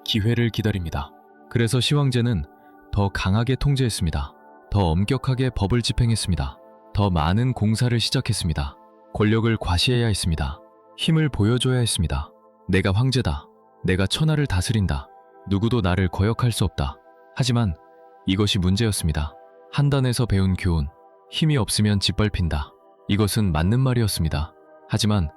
기회를 기다립니다. 그래서 시황제는 더 강하게 통제했습니다. 더 엄격하게 법을 집행했습니다. 더 많은 공사를 시작했습니다. 권력을 과시해야 했습니다. 힘을 보여줘야 했습니다. 내가 황제다. 내가 천하를 다스린다. 누구도 나를 거역할 수 없다. 하지만 이것이 문제였습니다. 한단에서 배운 교훈, 힘이 없으면 짓밟힌다. 이것은 맞는 말이었습니다. 하지만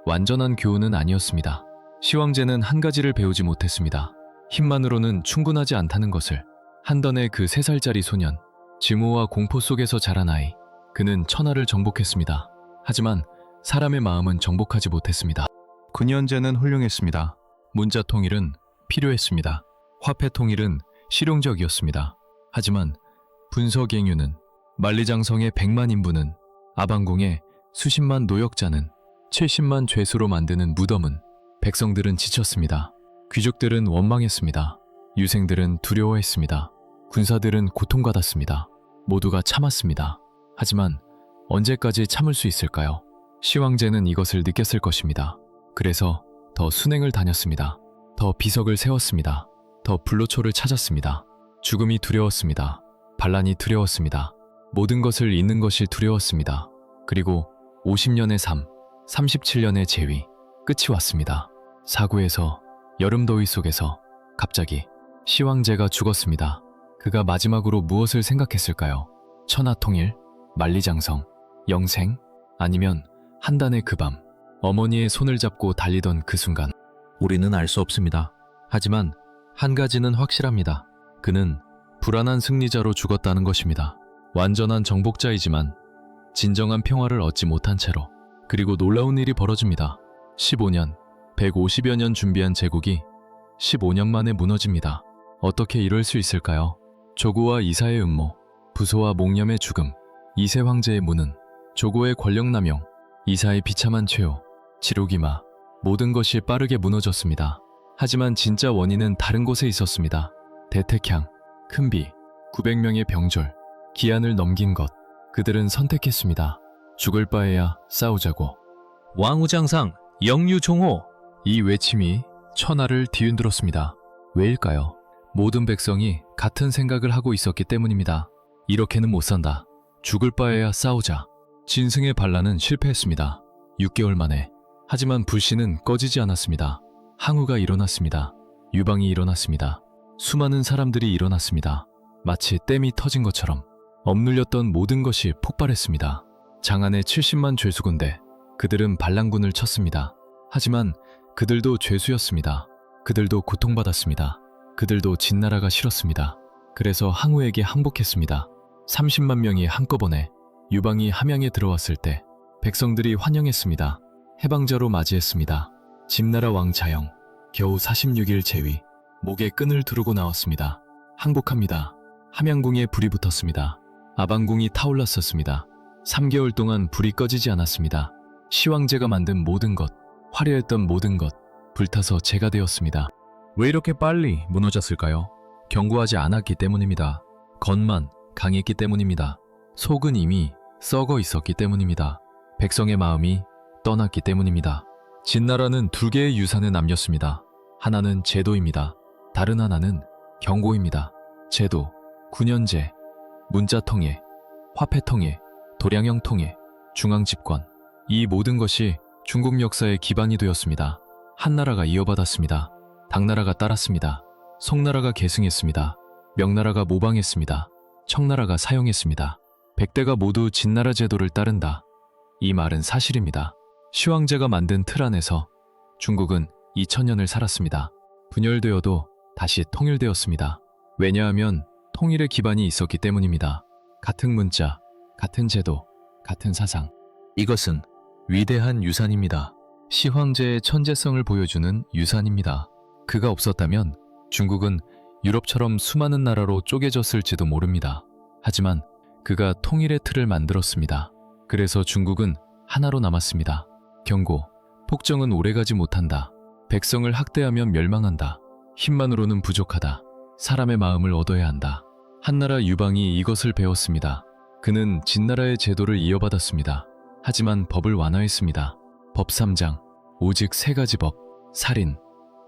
완전한 교훈은 아니었습니다. 시황제는 한 가지를 배우지 못했습니다. 힘만으로는 충분하지 않다는 것을. 한단의 그 3살짜리 소년, 증오와 공포 속에서 자란 아이, 그는 천하를 정복했습니다. 하지만 사람의 마음은 정복하지 못했습니다. 군현제는 훌륭했습니다. 문자 통일은 필요했습니다. 화폐 통일은 실용적이었습니다. 하지만 분서갱유는, 만리장성의 100만 인부는, 아방궁의 수십만 노역자는, 70만 죄수로 만드는 무덤은, 백성들은 지쳤습니다. 귀족들은 원망했습니다. 유생들은 두려워했습니다. 군사들은 고통받았습니다. 모두가 참았습니다. 하지만 언제까지 참을 수 있을까요? 시황제는 이것을 느꼈을 것입니다. 그래서 더 순행을 다녔습니다. 더 비석을 세웠습니다. 더 불로초를 찾았습니다. 죽음이 두려웠습니다. 반란이 두려웠습니다. 모든 것을 잃는 것이 두려웠습니다. 그리고 50년의 삶, 37년의 재위, 끝이 왔습니다. 사구에서, 여름더위 속에서 갑자기 시황제가 죽었습니다. 그가 마지막으로 무엇을 생각했을까요? 천하통일, 만리장성, 영생, 아니면 한단의 그 밤, 어머니의 손을 잡고 달리던 그 순간. 우리는 알 수 없습니다. 하지만 한 가지는 확실합니다. 그는 불안한 승리자로 죽었다는 것입니다. 완전한 정복자이지만 진정한 평화를 얻지 못한 채로. 그리고 놀라운 일이 벌어집니다. 15년, 150여 년 준비한 제국이 15년 만에 무너집니다. 어떻게 이럴 수 있을까요? 조고와 이사의 음모, 부소와 목념의 죽음, 이세 황제의 무능, 조고의 권력 남용, 이사의 비참한 최후, 지록이마, 모든 것이 빠르게 무너졌습니다. 하지만 진짜 원인은 다른 곳에 있었습니다. 대택향, 큰비, 900명의 병졸, 기한을 넘긴 것. 그들은 선택했습니다. 죽을 바에야 싸우자고. 왕우장상 영유종호. 이 외침이 천하를 뒤흔들었습니다. 왜일까요? 모든 백성이 같은 생각을 하고 있었기 때문입니다. 이렇게는 못 산다. 죽을 바에야 싸우자. 진승의 반란은 실패했습니다. 6개월 만에. 하지만 불씨는 꺼지지 않았습니다. 항우가 일어났습니다. 유방이 일어났습니다. 수많은 사람들이 일어났습니다. 마치 댐이 터진 것처럼 억눌렸던 모든 것이 폭발했습니다. 장안의 70만 죄수군대, 그들은 반란군을 쳤습니다. 하지만 그들도 죄수였습니다. 그들도 고통받았습니다. 그들도 진나라가 싫었습니다. 그래서 항우에게 항복했습니다. 30만 명이 한꺼번에 유방이 함양에 들어왔을 때 백성들이 환영했습니다. 해방자로 맞이했습니다. 집나라 왕 자영, 겨우 46일 재위, 목에 끈을 두르고 나왔습니다. 항복합니다. 함양궁에 불이 붙었습니다. 아방궁이 타올랐었습니다. 3개월 동안 불이 꺼지지 않았습니다. 시황제가 만든 모든 것, 화려했던 모든 것, 불타서 재가 되었습니다. 왜 이렇게 빨리 무너졌을까요? 경고하지 않았기 때문입니다. 겉만 강했기 때문입니다. 속은 이미 썩어 있었기 때문입니다. 백성의 마음이 떠났기 때문입니다. 진나라는 두 개의 유산을 남겼습니다. 하나는 제도입니다. 다른 하나는 경고입니다. 제도, 군연제, 문자통일, 화폐통일, 도량형 통일, 중앙집권. 이 모든 것이 중국 역사의 기반이 되었습니다. 한나라가 이어받았습니다. 당나라가 따랐습니다. 송나라가 계승했습니다. 명나라가 모방했습니다. 청나라가 사용했습니다. 백대가 모두 진나라 제도를 따른다. 이 말은 사실입니다. 시황제가 만든 틀 안에서 중국은 2000년을 살았습니다. 분열되어도 다시 통일되었습니다. 왜냐하면 통일의 기반이 있었기 때문입니다. 같은 문자, 같은 제도, 같은 사상. 이것은 위대한 유산입니다. 시황제의 천재성을 보여주는 유산입니다. 그가 없었다면 중국은 유럽처럼 수많은 나라로 쪼개졌을지도 모릅니다. 하지만 그가 통일의 틀을 만들었습니다. 그래서 중국은 하나로 남았습니다. 경고, 폭정은 오래가지 못한다. 백성을 학대하면 멸망한다. 힘만으로는 부족하다. 사람의 마음을 얻어야 한다. 한나라 유방이 이것을 배웠습니다. 그는 진나라의 제도를 이어받았습니다. 하지만 법을 완화했습니다. 법 3장, 오직 3가지 법, 살인,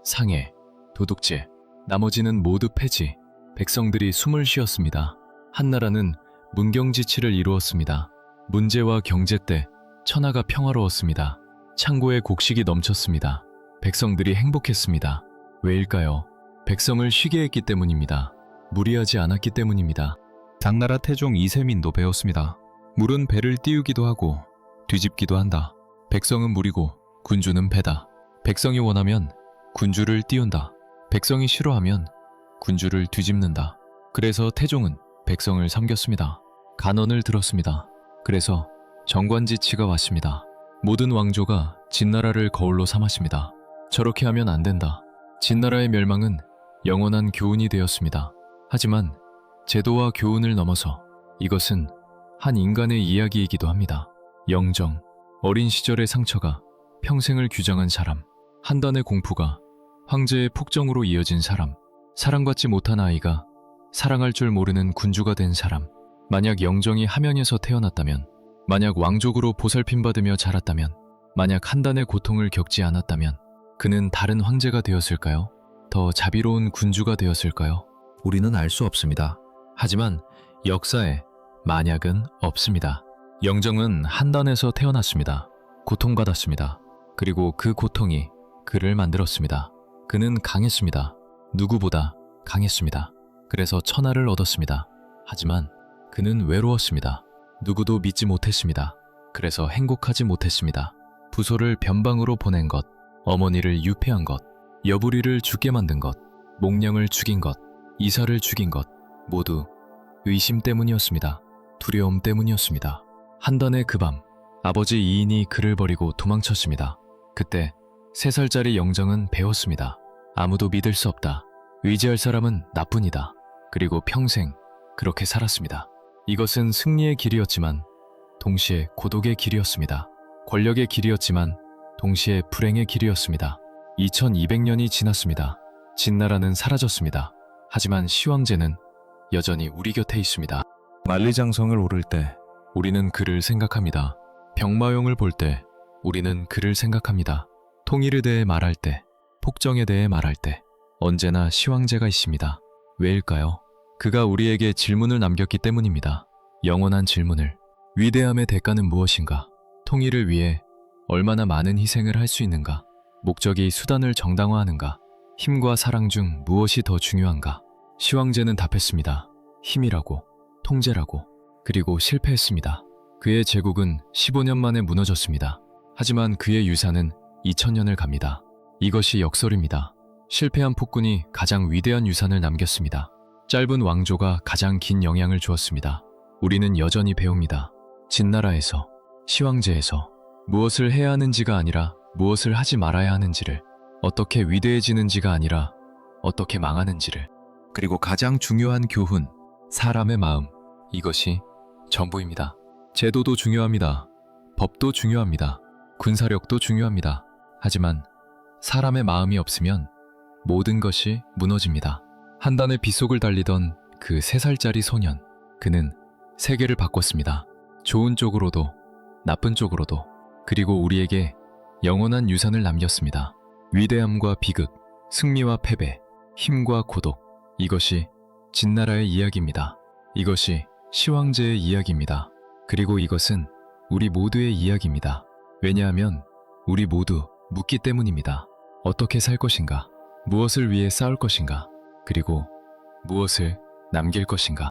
상해, 도둑질, 나머지는 모두 폐지. 백성들이 숨을 쉬었습니다. 한나라는 문경지치를 이루었습니다. 문제와 경제 때 천하가 평화로웠습니다. 창고에 곡식이 넘쳤습니다. 백성들이 행복했습니다. 왜일까요? 백성을 쉬게 했기 때문입니다. 무리하지 않았기 때문입니다. 당나라 태종 이세민도 배웠습니다. 물은 배를 띄우기도 하고 뒤집기도 한다. 백성은 물이고 군주는 배다. 백성이 원하면 군주를 띄운다. 백성이 싫어하면 군주를 뒤집는다. 그래서 태종은 백성을 섬겼습니다. 간언을 들었습니다. 그래서 정관지치가 왔습니다. 모든 왕조가 진나라를 거울로 삼았습니다. 저렇게 하면 안 된다. 진나라의 멸망은 영원한 교훈이 되었습니다. 하지만 제도와 교훈을 넘어서 이것은 한 인간의 이야기이기도 합니다. 영정, 어린 시절의 상처가 평생을 규정한 사람, 한단의 공포가 황제의 폭정으로 이어진 사람, 사랑받지 못한 아이가 사랑할 줄 모르는 군주가 된 사람. 만약 영정이 함양에서 태어났다면, 만약 왕족으로 보살핌받으며 자랐다면, 만약 한단의 고통을 겪지 않았다면 그는 다른 황제가 되었을까요? 더 자비로운 군주가 되었을까요? 우리는 알 수 없습니다. 하지만 역사에 만약은 없습니다. 영정은 한단에서 태어났습니다. 고통받았습니다. 그리고 그 고통이 그를 만들었습니다. 그는 강했습니다. 누구보다 강했습니다. 그래서 천하를 얻었습니다. 하지만 그는 외로웠습니다. 누구도 믿지 못했습니다. 그래서 행복하지 못했습니다. 부소를 변방으로 보낸 것, 어머니를 유폐한 것, 여부리를 죽게 만든 것, 목령을 죽인 것, 이사를 죽인 것, 모두 의심 때문이었습니다. 두려움 때문이었습니다. 한단의 그 밤, 아버지 이인이 그를 버리고 도망쳤습니다. 그때 3살짜리 영정은 배웠습니다. 아무도 믿을 수 없다. 의지할 사람은 나뿐이다. 그리고 평생 그렇게 살았습니다. 이것은 승리의 길이었지만 동시에 고독의 길이었습니다. 권력의 길이었지만 동시에 불행의 길이었습니다. 2200년이 지났습니다. 진나라는 사라졌습니다. 하지만 시황제는 여전히 우리 곁에 있습니다. 만리장성을 오를 때 우리는 그를 생각합니다. 병마용을 볼 때 우리는 그를 생각합니다. 통일에 대해 말할 때, 폭정에 대해 말할 때 언제나 시황제가 있습니다. 왜일까요? 그가 우리에게 질문을 남겼기 때문입니다. 영원한 질문을. 위대함의 대가는 무엇인가? 통일을 위해 얼마나 많은 희생을 할 수 있는가? 목적이 수단을 정당화하는가? 힘과 사랑 중 무엇이 더 중요한가? 시황제는 답했습니다. 힘이라고, 통제라고. 그리고 실패했습니다. 그의 제국은 15년 만에 무너졌습니다. 하지만 그의 유산은 2000년을 갑니다. 이것이 역설입니다. 실패한 폭군이 가장 위대한 유산을 남겼습니다. 짧은 왕조가 가장 긴 영향을 주었습니다. 우리는 여전히 배웁니다. 진나라에서, 시황제에서 무엇을 해야 하는지가 아니라 무엇을 하지 말아야 하는지를, 어떻게 위대해지는지가 아니라 어떻게 망하는지를. 그리고 가장 중요한 교훈, 사람의 마음, 이것이 전부입니다. 제도도 중요합니다. 법도 중요합니다. 군사력도 중요합니다. 하지만 사람의 마음이 없으면 모든 것이 무너집니다. 한단의 빗속을 달리던 그 3살짜리 소년, 그는 세계를 바꿨습니다. 좋은 쪽으로도 나쁜 쪽으로도. 그리고 우리에게 영원한 유산을 남겼습니다. 위대함과 비극, 승리와 패배, 힘과 고독. 이것이 진나라의 이야기입니다. 이것이 시황제의 이야기입니다. 그리고 이것은 우리 모두의 이야기입니다. 왜냐하면 우리 모두 묻기 때문입니다. 어떻게 살 것인가? 무엇을 위해 싸울 것인가? 그리고 무엇을 남길 것인가?